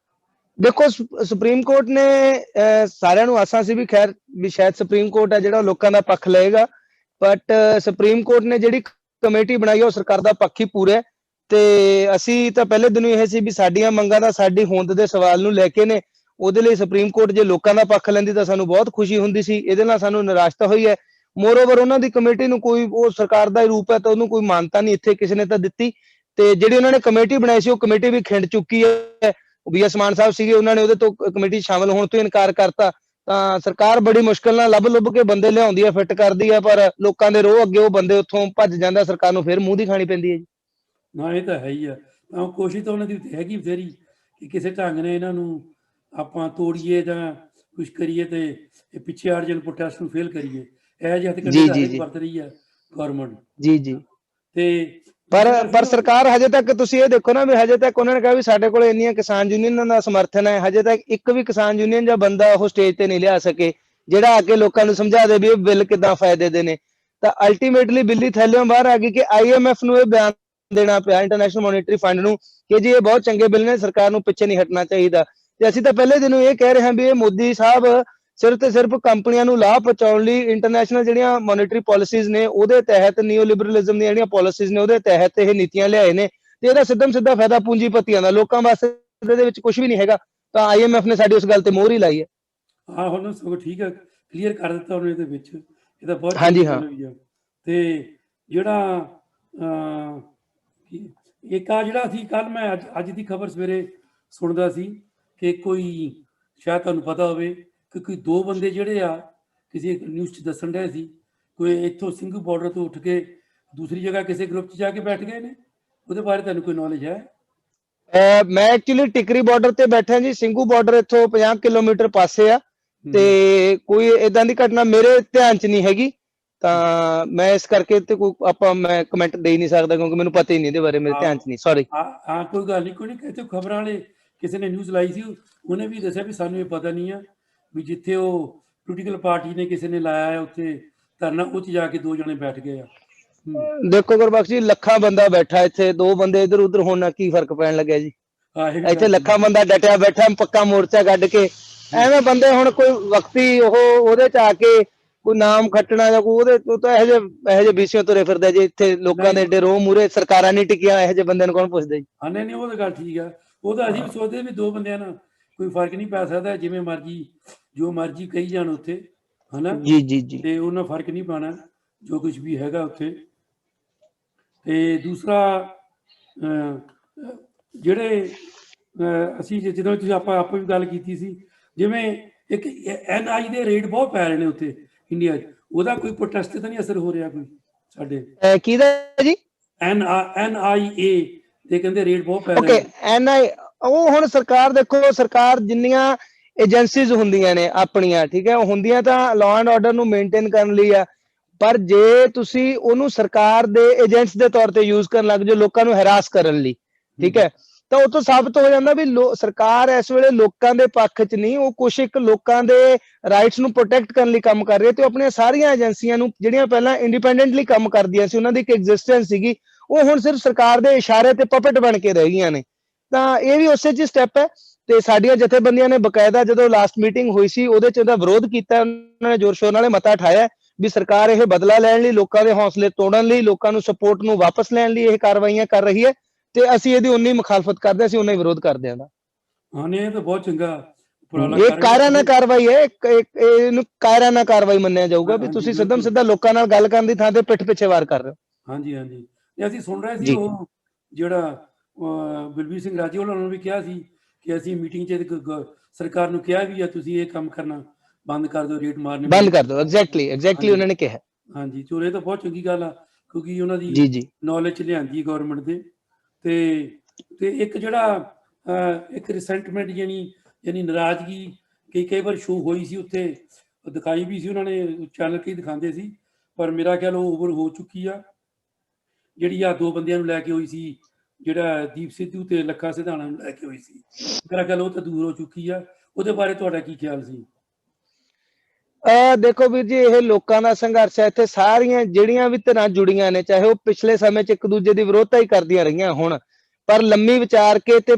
ਦੇਖੋ, ਸੁਪਰੀਮ ਕੋਰਟ ਨੇ ਸਾਰਿਆਂ ਨੂੰ ਆਸਾਂ ਸੀ ਵੀ ਖੈਰ ਵੀ ਸ਼ਾਇਦ ਸੁਪਰੀਮ ਕੋਰਟ ਹੈ ਜਿਹੜਾ ਲੋਕਾਂ ਦਾ ਪੱਖ ਲਏਗਾ, ਬਟ ਸੁਪਰੀਮ ਕੋਰਟ ਨੇ ਜਿਹੜੀ ਕਮੇਟੀ ਬਣਾਈ ਉਹ ਸਰਕਾਰ ਦਾ ਪੱਖ ਹੀ ਪੂਰਾ ਹੈ। ਤੇ ਅਸੀਂ ਤਾਂ ਪਹਿਲੇ ਦਿਨੋਂ ਇਹ ਸੀ ਵੀ ਸਾਡੀਆਂ ਮੰਗਾਂ ਦਾ ਸਾਡੀ ਹੋਂਦ ਦੇ ਸਵਾਲ ਨੂੰ ਲੈ ਕੇ ਨੇ। ਉਹਦੇ ਲਈ ਸੁਪਰੀਮ ਕੋਰਟ ਜੇ ਲੋਕਾਂ ਦਾ ਪੱਖ ਲੈਂਦੀ ਤਾਂ ਸਾਨੂੰ ਬਹੁਤ ਖੁਸ਼ੀ ਹੁੰਦੀ ਸੀ। ਇਹਦੇ ਨਾਲ ਸਾਨੂੰ ਨਿਰਾਸ਼ਤਾ ਹੋਈ ਹੈ। ਮੋਰਓਵਰ, ਉਹਨਾਂ ਦੀ ਕਮੇਟੀ ਨੂੰ ਕੋਈ, ਉਹ ਸਰਕਾਰ ਦਾ ਹੀ ਰੂਪ ਹੈ ਤਾਂ ਉਹਨੂੰ ਕੋਈ ਮਾਨਤਾ ਨਹੀਂ ਇੱਥੇ ਕਿਸੇ ਨੇ ਤਾਂ ਦਿੱਤੀ। ਤੇ ਜਿਹੜੀ ਉਹਨਾਂ ਨੇ ਕਮੇਟੀ ਬਣਾਈ ਸੀ ਉਹ ਕਮੇਟੀ ਵੀ ਖਿੰਡ ਚੁੱਕੀ ਹੈ। BS ਮਾਨ ਸਾਹਿਬ ਸੀਗੇ, ਉਹਨਾਂ ਨੇ ਉਹਦੇ ਤੋਂ ਕਮੇਟੀ ਸ਼ਾਮਲ ਹੋਣ ਤੋਂ ਇਨਕਾਰ ਕਰਤਾ। ਤਾਂ ਸਰਕਾਰ ਬੜੀ ਮੁਸ਼ਕਲ ਨਾਲ ਲੱਭ ਕੇ ਬੰਦੇ ਲਿਆਉਂਦੀ ਹੈ, ਫਿੱਟ ਕਰਦੀ ਹੈ, ਪਰ ਲੋਕਾਂ ਦੇ ਰੋਹ ਅੱਗੇ ਉਹ ਬੰਦੇ ਉੱਥੋਂ ਭੱਜ ਜਾਂਦਾ, ਸਰਕਾਰ ਨੂੰ ਫਿਰ ਮੂੰਹ ਦੀ ਖਾਣੀ ਪੈਂਦੀ ਹੈ ਜੀ। ਨਾ, ਇਹ ਤਾਂ ਹੈ ਹੀ ਆ। ਕੋਸ਼ਿਸ਼ ਤਾਂ ਉਹਨਾਂ ਦੀ ਹੈਗੀ ਬਥੇਰੀ ਕਿ ਕਿਸੇ ਢੰਗ ਨੇ ਇਹਨਾਂ ਨੂੰ ਆਪਾਂ ਤੋੜੀਏ ਜਾਂ ਕੁਛ ਕਰੀਏ, ਤੇ ਇਹ ਪਿੱਛੇ ਹਟ ਜਾਣ, ਪ੍ਰੋਟੈਸਟ ਨੂੰ ਫੇਲ ਕਰੀਏ। ਇਹੋ ਜਿਹੇ ਹੱਥਕੰਡੇ ਜੀ ਤਾਂ ਜੀ ਹਰੇਕ ਜੀ ਵਰਤ ਰਹੀ ਆ ਗੌਰਮੈਂਟ। ਜੀ ਜੀ ਤੇ ਪਰ ਸਰਕਾਰ ਹਜੇ ਤੱਕ, ਤੁਸੀਂ ਇਹ ਦੇਖੋ ਨਾ ਵੀ ਹਜੇ ਤੱਕ ਉਹਨਾਂ ਨੇ ਕਿਹਾ ਵੀ ਸਾਡੇ ਕੋਲ ਇੰਨੀਆਂ ਕਿਸਾਨ ਯੂਨੀਅਨਾਂ ਦਾ ਸਮਰਥਨ ਹੈ, ਹਜੇ ਤੱਕ ਇੱਕ ਵੀ ਕਿਸਾਨ ਯੂਨੀਅਨ ਜਾਂ ਬੰਦਾ ਉਹ ਸਟੇਜ ਤੇ ਨਹੀਂ ਲਿਆ ਸਕੇ ਜਿਹੜਾ ਆ ਕੇ ਲੋਕਾਂ ਨੂੰ ਸਮਝਾ ਦੇ ਵੀ ਇਹ ਬਿੱਲ ਕਿੱਦਾਂ ਫਾਇਦੇ ਦੇ ਨੇ। ਤਾਂ ਅਲਟੀਮੇਟਲੀ ਬਿੱਲੀ ਥੈਲਿਓਂ ਬਾਹਰ ਆ ਗਈ ਕਿ IMF ਨੂੰ ਇਹ ਬਿਆਨ ਦੇਣਾ ਪਿਆ, ਇੰਟਰਨੈਸ਼ਨਲ ਮੋਨੀਟਰੀ ਫੰਡ ਨੂੰ, ਕਿ ਜੀ ਇਹ ਬਹੁਤ ਚੰਗੇ ਬਿੱਲ ਨੇ, ਸਰਕਾਰ ਨੂੰ ਪਿੱਛੇ ਨਹੀਂ ਹਟਣਾ ਚਾਹੀਦਾ। ਤੇ ਅਸੀਂ ਤਾਂ ਪਹਿਲੇ ਦਿਨੋਂ ਇਹ ਕਹਿ ਰਹੇ ਹਾਂ ਵੀ ਇਹ ਮੋਦੀ ਸਾਹਿਬ ਸਿਰਫ ਤੇ ਸਿਰਫ ਕੰਪਨੀਆਂ ਨੂੰ ਲਾਭ ਪਹੁੰਚਾਉਣ ਲਈ ਇੰਟਰਨੈਸ਼ਨਲ ਜਿਹੜੀਆਂ ਮੋਨਿਟਰੀ ਪਾਲਿਸੀਜ਼ ਨੇ ਉਹਦੇ ਤਹਿਤ, ਨਿਓ ਲਿਬਰਲਿਜ਼ਮ ਦੀਆਂ ਜਿਹੜੀਆਂ ਪਾਲਿਸੀਜ਼ ਨੇ ਉਹਦੇ ਤਹਿਤ ਇਹ ਨੀਤੀਆਂ ਲਿਆਏ ਨੇ। ਤੇ ਇਹਦਾ ਸਿੱਧਾ ਫਾਇਦਾ ਪੂੰਜੀਪਤੀਆਂ ਦਾ, ਲੋਕਾਂ ਵਾਸਤੇ ਇਹਦੇ ਵਿੱਚ ਕੁਝ ਵੀ ਨਹੀਂ ਹੈਗਾ। ਤਾਂ IMF ਨੇ ਸਾਡੀ ਉਸ ਗੱਲ ਤੇ ਮੋਹਰ ਹੀ ਲਾਈ ਹੈ। ਹਾਂ, ਹੁਣ ਸਗੋਂ ਠੀਕ ਹੈ, ਕਲੀਅਰ ਕਰ ਦਿੱਤਾ ਉਹਨੇ ਇਹਦੇ ਵਿੱਚ। ਇਹ ਤਾਂ ਬਹੁਤ ਹਾਂਜੀ ਚੰਗੀ ਹਾਂ। ਗੱਲ ਹੋਈ ਆ। ਤੇ ਜਿਹੜਾ ਇੱਕ ਆ ਜਿਹੜਾ ਸੀ, ਕੱਲ ਮੈਂ ਅੱਜ ਦੀ ਖਬਰ ਸਵੇਰੇ ਸੁਣਦਾ ਸੀ ਕਿ ਕੋਈ, ਸ਼ਾਇਦ ਤੁਹਾਨੂੰ ਪਤਾ ਹੋਵੇ, ਕਿ ਕੋਈ 2 ਬੰਦੇ ਜਿਹੜੇ ਆ ਕਿਸੇ ਨਿਊਜ਼ 'ਚ ਦੱਸਣ ਰਹੇ ਸੀ, ਕੋਈ ਇੱਥੋਂ ਸਿੰਘੂ ਬਾਰਡਰ ਤੋਂ ਉੱਠ ਕੇ ਦੂਸਰੀ ਜਗ੍ਹਾ ਕਿਸੇ ਗਰੁੱਪ 'ਚ ਜਾ ਕੇ ਬੈਠ ਗਏ ਨੇ। ਉਹਦੇ ਬਾਰੇ ਤੁਹਾਨੂੰ ਕੋਈ ਨੌਲੇਜ ਹੈ? ਮੈਂ ਐਕਚੁਅਲੀ ਟਿਕਰੀ ਬਾਰਡਰ ਤੇ ਬੈਠਾ ਜੀ। ਸਿੰਘੂ ਬਾਰਡਰ ਇੱਥੋਂ 50 ਕਿਲੋਮੀਟਰ ਪਾਸੇ ਆ, ਤੇ ਕੋਈ ਇਦਾਂ ਦੀ ਘਟਨਾ ਮੇਰੇ ਧਿਆਨ 'ਚ ਨਹੀਂ ਹੈਗੀ। ਤਾਂ ਮੈਂ ਇਸ ਕਰਕੇ ਤੇ ਕੋਈ ਮੈਂ ਕਮੈਂਟ ਦੇ ਹੀ ਨਹੀਂ ਸਕਦਾ, ਕਿਉਂਕਿ ਮੈਨੂੰ ਪਤਾ ਹੀ ਨਹੀਂ ਇਹਦੇ ਬਾਰੇ, ਮੇਰੇ ਧਿਆਨ 'ਚ ਨਹੀਂ, ਸੌਰੀ। ਹਾਂ, ਕੋਈ ਗੱਲ ਨਹੀਂ, ਕੋਈ ਨਹੀਂ। ਇੱਥੇ ਖਬਰਾਂ ਵਾਲੇ ਕਿਸੇ ਨੇ ਨਿਊਜ਼ ਲਾਈ ਸੀ, ਉਹਨੇ ਵੀ ਦੱਸਿਆ ਵੀ ਸਾਨੂੰ ਇਹ ਪਤਾ ਨਹੀਂ ਆ ਵੀ ਜਿੱਥੇ ਉਹ ਪੋਲੀਟੀਕਲ ਪਾਰਟੀ ਨੇ ਕਿਸੇ ਨੇ ਲਾਇਆ ਹੈ ਉੱਥੇ ਧਰਨਾ, ਉੱਥੇ ਜਾ ਕੇ 2 ਜਣੇ ਬੈਠ ਗਏ ਆ। ਦੇਖੋ ਗੁਰਬਖਸ਼ ਜੀ, ਲੱਖਾਂ ਬੰਦਾ ਬੈਠਾ ਇੱਥੇ, 2 ਬੰਦੇ ਇੱਧਰ ਉੱਧਰ ਹੋਣ ਨਾਲ ਕੀ ਫਰਕ ਪੈਣ ਲੱਗਿਆ ਜੀ? ਇੱਥੇ ਲੱਖਾਂ ਬੰਦਾ ਡਟਿਆ ਬੈਠਾ, ਪੱਕਾ ਮੋਰਚਾ ਕੱਢ ਕੇ। ਐਵੇਂ ਬੰਦੇ ਹੁਣ ਕੋਈ ਵਕਤੀ ਉਹਦੇ 'ਚ ਆ ਕੇ ਕੋਈ ਨਾਮ ਖੱਟਣਾ ਜਾਂ ਕੋਈ ਉਹਦੇ ਤਾਂ ਇਹੋ ਜਿਹੇ ਵਿਸ਼ਿਆਂ ਤੁਰੇ ਫਿਰਦਾ ਜੀ। ਇੱਥੇ ਲੋਕਾਂ ਦੇ ਏਡੇ ਰੋਹ ਮੂਰੇ ਸਰਕਾਰਾਂ ਨਹੀਂ ਟਿਕੀਆਂ, ਇਹੋ ਜਿਹੇ ਬੰਦੇ ਨੂੰ ਕੌਣ ਪੁੱਛਦਾ ਜੀ? ਹਾਂ, ਨਹੀਂ, ਉਹ ਤਾਂ ਗੱਲ ਠੀਕ ਆ। ਉਹ ਤਾਂ ਅਸੀਂ ਵੀ ਸੋਚਦੇ ਵੀ 2 ਬੰਦਿਆਂ ਨਾਲ ਕੋਈ ਫਰਕ ਨਹੀਂ ਪੈ ਸਕਦਾ, ਜਿਵੇਂ ਮਰਜੀ ਜੋ ਮਰਜੀ ਕਹੀ ਜਾਣ ਉੱਥੇ, ਹਨਾ ਜੀ ਜੀ ਜੀ ਤੇ ਉਹਨਾਂ ਫਰਕ ਨਹੀਂ ਪਾਉਣਾ ਜੋ ਕੁਝ ਵੀ ਹੈਗਾ ਉੱਥੇ। ਤੇ ਦੂਸਰਾ, ਜਿਹੜੇ ਅਸੀਂ ਜਦੋਂ ਤੁਸੀਂ ਆਪਾਂ ਵੀ ਗੱਲ ਕੀਤੀ ਸੀ, ਜਿਵੇਂ ਇੱਕ NI ਦੇ ਰੇਟ ਬਹੁਤ ਪੈ ਰਹੇ ਨੇ ਉੱਥੇ ਇੰਡੀਆ 'ਚ, ਉਹਦਾ ਕੋਈ ਪ੍ਰੋਟੈਸਟ ਤਾਂ ਨਹੀਂ ਅਸਰ ਹੋ ਰਿਹਾ ਕੋਈ ਸਾਡੇ? ਕਿਹਦਾ ਜੀ? NIA ਦੇ ਕਹਿੰਦੇ ਰੇਟ ਬਹੁਤ ਪੈ ਰਹੇ ਓਕੇ, ਨੇ। NI, ਉਹ ਹੁਣ ਸਰਕਾਰ, ਦੇਖੋ ਸਰਕਾਰ ਜਿੰਨੀਆਂ ਏਜੰਸੀਜ਼ ਹੁੰਦੀਆਂ ਨੇ ਆਪਣੀਆਂ, ਠੀਕ ਹੈ, ਉਹ ਹੁੰਦੀਆਂ ਤਾਂ ਲਾਅ ਐਂਡ ਆਰਡਰ ਨੂੰ ਮੇਨਟੇਨ ਕਰਨ ਲਈ ਆ। ਪਰ ਜੇ ਤੁਸੀਂ ਉਹਨੂੰ ਸਰਕਾਰ ਦੇ ਏਜੰਟਸ ਦੇ ਤੌਰ ਤੇ ਯੂਜ਼ ਕਰਨ ਲੱਗ ਜਾਓ ਲੋਕਾਂ ਨੂੰ ਹੈਰਾਸ ਕਰਨ ਲਈ, ਠੀਕ ਹੈ, ਤਾਂ ਉਹ ਤੋਂ ਸਾਬਤ ਹੋ ਜਾਂਦਾ ਵੀ ਸਰਕਾਰ ਇਸ ਵੇਲੇ ਲੋਕਾਂ ਦੇ ਪੱਖ 'ਚ ਨਹੀਂ, ਉਹ ਕੁਛ ਇੱਕ ਲੋਕਾਂ ਦੇ ਰਾਈਟਸ ਨੂੰ ਪ੍ਰੋਟੈਕਟ ਕਰਨ ਲਈ ਕੰਮ ਕਰ ਰਹੀ ਹੈ। ਤੇ ਆਪਣੀਆਂ ਸਾਰੀਆਂ ਏਜੰਸੀਆਂ ਨੂੰ, ਜਿਹੜੀਆਂ ਪਹਿਲਾਂ ਇੰਡੀਪੈਂਡੈਂਟਲੀ ਕੰਮ ਕਰਦੀਆਂ ਸੀ, ਉਹਨਾਂ ਦੀ ਇੱਕ ਐਗਜ਼ਿਸਟੈਂਸ ਸੀਗੀ, ਉਹ ਹੁਣ ਸਿਰਫ ਸਰਕਾਰ ਦੇ ਇਸ਼ਾਰੇ ਤੇ ਪਪਟ ਬਣ ਕੇ ਰਹਿ ਗਈਆਂ ਨੇ। ਤਾਂ ਇਹ ਵੀ ਉਸੇ 'ਚ ਸਟੈਪ ਹੈ। ਤੇ ਸਾਡੀਆਂ ਜਥੇਬੰਦੀਆਂ ਨੇ ਬਕਾਇਦਾ ਜਦੋਂ ਲਾਸਟ ਮੀਟਿੰਗ ਹੋਈ ਸੀ ਉਹਦੇ 'ਚ ਉਹਦਾ ਵਿਰੋਧ ਕੀਤਾ, ਉਹਨਾਂ ਨੇ ਜ਼ੋਰ ਸ਼ੋਰ ਨਾਲ ਮਤਾ ਉਠਾਇਆ ਵੀ ਸਰਕਾਰ ਇਹ ਬਦਲਾ ਲੈਣ ਲਈ, ਲੋਕਾਂ ਦੇ ਹੌਸਲੇ ਤੋੜਨ ਲਈ, ਲੋਕਾਂ ਨੂੰ ਸਪੋਰਟ ਨੂੰ ਵਾਪਸ ਲੈਣ ਲਈ ਇਹ ਕਾਰਵਾਈਆਂ ਕਰ ਰਹੀ ਹੈ, ਤੇ ਅਸੀਂ ਇਹਦੀ ਉਨੀ ਮੁਖਾਲਫਤ ਕਰਦੇ, ਅਸੀਂ ਉਨਾ ਹੀ ਵਿਰੋਧ ਕਰਦੇ ਹਾਂ ਦਾ। ਹਾਂ ਨਹੀਂ, ਇਹ ਤਾਂ ਬਹੁਤ ਚੰਗਾ ਉਪਰਾਲਾ ਇਹ ਕਰ ਰਹੇ ਕਾਇਰਾਨਾ ਤੁਸੀਂ। ਕਾਰਵਾਈ ਹੈ, ਇਹਨੂੰ ਕਾਇਰਾਨਾ ਕਾਰਵਾਈ ਮੰਨਿਆ ਜਾਊਗਾ ਵੀ ਹਾਂਜੀ ਤੁਸੀਂ ਸਿੱਧਮ ਬਿਲਕੁਲ। ਸਿੱਧਾ ਲੋਕਾਂ ਨਾਲ ਗੱਲ ਕਰਨ ਦੀ ਥਾਂ ਤੇ ਪਿੱਠ ਪਿੱਛੇ ਵਾਰ ਕਰ ਰਹੇ ਹੋ। ਹਾਂਜੀ ਹਾਂਜੀ, ਤੇ ਅਸੀਂ ਸੁਣ ਰਹੇ ਸੀ ਜੀ ਉਹ ਜਿਹੜਾ ਬਲਬੀਰ ਸਿੰਘ ਰਾਜੂ ਉਹਨਾਂ ਨੂੰ ਵੀ ਕਿਹਾ ਸੀ ਕਿ ਅਸੀਂ ਮੀਟਿੰਗ 'ਚ ਸਰਕਾਰ ਨੂੰ ਕਿਹਾ ਵੀ ਆ ਤੁਸੀਂ ਇਹ ਕੰਮ ਕਰਨਾ ਬੰਦ ਕਰ ਦਿਓ, ਰੇਟ ਮਾਰਨੇ ਬੰਦ ਕਰ ਦਿਓ, ਐਗਜ਼ੈਕਟਲੀ ਹਾਂਜੀ ਉਹਨਾਂ ਨੇ ਕਿਹਾ। ਹਾਂਜੀ, ਚਲੋ ਇਹ ਤਾਂ ਬਹੁਤ ਚੰਗੀ ਗੱਲ ਆ ਕਿਉਂਕਿ ਉਹਨਾਂ ਦੀ ਜੀ ਜੀ ਨੌਲੇਜ ਲਿਆਂਦੀ ਗਵਰਨਮੈਂਟ ਦੇ। ਤੇ ਇੱਕ ਜਿਹੜਾ ਇੱਕ ਰਿਸੈਂਟਮੈਂਟ ਯਾਨੀ ਨਾਰਾਜ਼ਗੀ ਕਈ ਵਾਰ ਸ਼ੋ ਹੋਈ ਸੀ ਉੱਥੇ, ਦਿਖਾਈ ਵੀ ਸੀ ਉਹਨਾਂ ਨੇ, ਚੈਨਲ ਕਈ ਦਿਖਾਉਂਦੇ ਸੀ, ਪਰ ਮੇਰਾ ਖਿਆਲ ਉਹ ਓਵਰ ਹੋ ਚੁੱਕੀ ਆ। ਜਿਹੜੀ ਆ ਦੋ ਬੰਦਿਆਂ ਨੂੰ ਲੈ ਕੇ ਹੋਈ ਸੀ, ਜਿਹੜਾ ਦੀਪ ਸਿੱਧੂ ਤੇ ਲੱਖਾ ਸਿਧਾਣਾ ਨੂੰ ਲੈ ਕੇ ਹੋਈ ਸੀ, ਮੇਰਾ ਖਿਆਲ ਉਹ ਤਾਂ ਦੂਰ ਹੋ ਚੁੱਕੀ ਆ। ਉਹਦੇ ਬਾਰੇ ਤੁਹਾਡਾ ਕੀ ਖਿਆਲ ਸੀ? ਦੇਖੋ ਵੀਰ ਜੀ, ਇਹ ਲੋਕਾਂ ਦਾ ਸੰਘਰਸ਼ ਹੈ। ਇੱਥੇ ਸਾਰੀਆਂ ਜਿਹੜੀਆਂ ਵੀ ਧਿਰਾਂ ਜੁੜੀਆਂ ਨੇ, ਚਾਹੇ ਉਹ ਪਿਛਲੇ ਸਮੇਂ 'ਚ ਇੱਕ ਦੂਜੇ ਦੀ ਵਿਰੋਧਤਾ ਹੀ ਕਰਦੀਆਂ ਰਹੀਆਂ ਹੁਣ, ਪਰ ਲੰਮੀ ਵਿਚਾਰ ਕੇ ਤੇ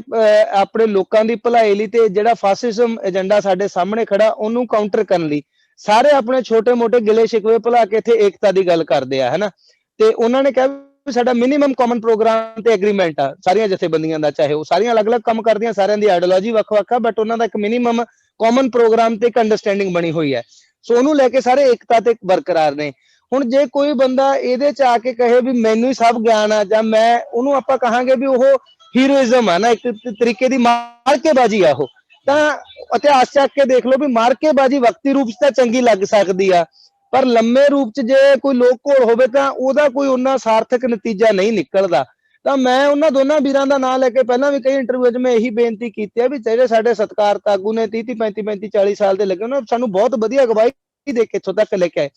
ਆਪਣੇ ਲੋਕਾਂ ਦੀ ਭਲਾਈ ਲਈ ਤੇ ਜਿਹੜਾ ਫਾਸਿਜ਼ਮ ਏਜੰਡਾ ਸਾਡੇ ਸਾਹਮਣੇ ਖੜਾ ਉਹਨੂੰ ਕਾਊਂਟਰ ਕਰਨ ਲਈ ਸਾਰੇ ਆਪਣੇ ਛੋਟੇ-ਮੋਟੇ ਗਿਲੇ ਸ਼ਿਕਵੇ ਭੁਲਾ ਕੇ ਇੱਥੇ ਏਕਤਾ ਦੀ ਗੱਲ ਕਰਦੇ ਆ, ਹੈਨਾ। ਤੇ ਉਹਨਾਂ ਨੇ ਕਿਹਾ ਵੀ ਸਾਡਾ ਮਿਨੀਮਮ ਕਾਮਨ ਪ੍ਰੋਗਰਾਮ ਤੇ ਐਗਰੀਮੈਂਟ ਆ ਸਾਰੀਆਂ ਜਥੇਬੰਦੀਆਂ ਦਾ, ਚਾਹੇ ਉਹ ਸਾਰੀਆਂ ਅਲੱਗ-ਅਲੱਗ ਕੰਮ ਕਰਦੀਆਂ, ਸਾਰਿਆਂ ਦੀ ਆਈਡੀਓਲੋਜੀ ਵੱਖ-ਵੱਖ ਆ, ਬਟ ਉਹਨਾਂ ਦਾ ਇੱਕ ਮਿਨੀਮਮ ਕਾਮਨ ਪ੍ਰੋਗਰਾਮ ਤੇ ਇੱਕ ਅੰਡਰਸਟੈਂਡਿੰਗ ਬਣੀ ਹੋਈ ਹੈ। ਸੋ ਉਹਨੂੰ ਲੈ ਕੇ ਸਾਰੇ ਏਕਤਾ ਤੇ ਬਰਕਰਾਰ ਨੇ। ਹੁਣ ਜੇ ਕੋਈ ਬੰਦਾ ਇਹਦੇ 'ਚ ਆ ਕੇ ਕਹੇ ਵੀ ਮੈਨੂੰ ਹੀ ਸਭ ਗਿਆਨ ਆ, ਜਾਂ ਮੈਂ, ਉਹਨੂੰ ਆਪਾਂ ਕਹਾਂਗੇ ਵੀ ਉਹ ਹੀਰੋਇਜ਼ਮ ਆ ਨਾ, ਇੱਕ ਤਰੀਕੇ ਦੀ ਮਾਰਕੇਬਾਜ਼ੀ ਆ ਉਹ। ਤਾਂ ਇਤਿਹਾਸ ਚੱਕ ਕੇ ਦੇਖ ਲਓ ਵੀ ਮਾਰਕੇਬਾਜ਼ੀ ਵਕਤੀ ਰੂਪ 'ਚ ਤਾਂ ਚੰਗੀ ਲੱਗ ਸਕਦੀ ਆ, ਪਰ ਲੰਮੇ ਰੂਪ 'ਚ ਜੇ ਕੋਈ ਲੋਕ ਘੋਲ ਹੋਵੇ ਤਾਂ ਉਹਦਾ ਕੋਈ ਉਹਨਾਂ ਸਾਰਥਕ ਨਤੀਜਾ ਨਹੀਂ ਨਿਕਲਦਾ। ਤਾਂ ਮੈਂ ਉਹਨਾਂ ਦੋਨਾਂ ਵੀਰਾਂ ਦਾ ਨਾਂ ਲੈ ਕੇ ਪਹਿਲਾਂ ਵੀ ਕਈ ਇੰਟਰਵਿਊ 'ਚ ਮੈਂ ਇਹੀ ਬੇਨਤੀ ਕੀਤੀ ਹੈ ਵੀ ਜਿਹੜੇ ਸਾਡੇ ਸਤਿਕਾਰਤ ਆਗੂ ਨੇ 30 35 40 ਸਾਲ ਦੇ ਲੱਗੇ, ਉਹਨਾਂ ਸਾਨੂੰ ਬਹੁਤ ਵਧੀਆ ਅਗਵਾਈ ਦੇ ਕੇ ਇੱਥੋਂ ਤੱਕ ਲੈ ਕੇ ਆਏ।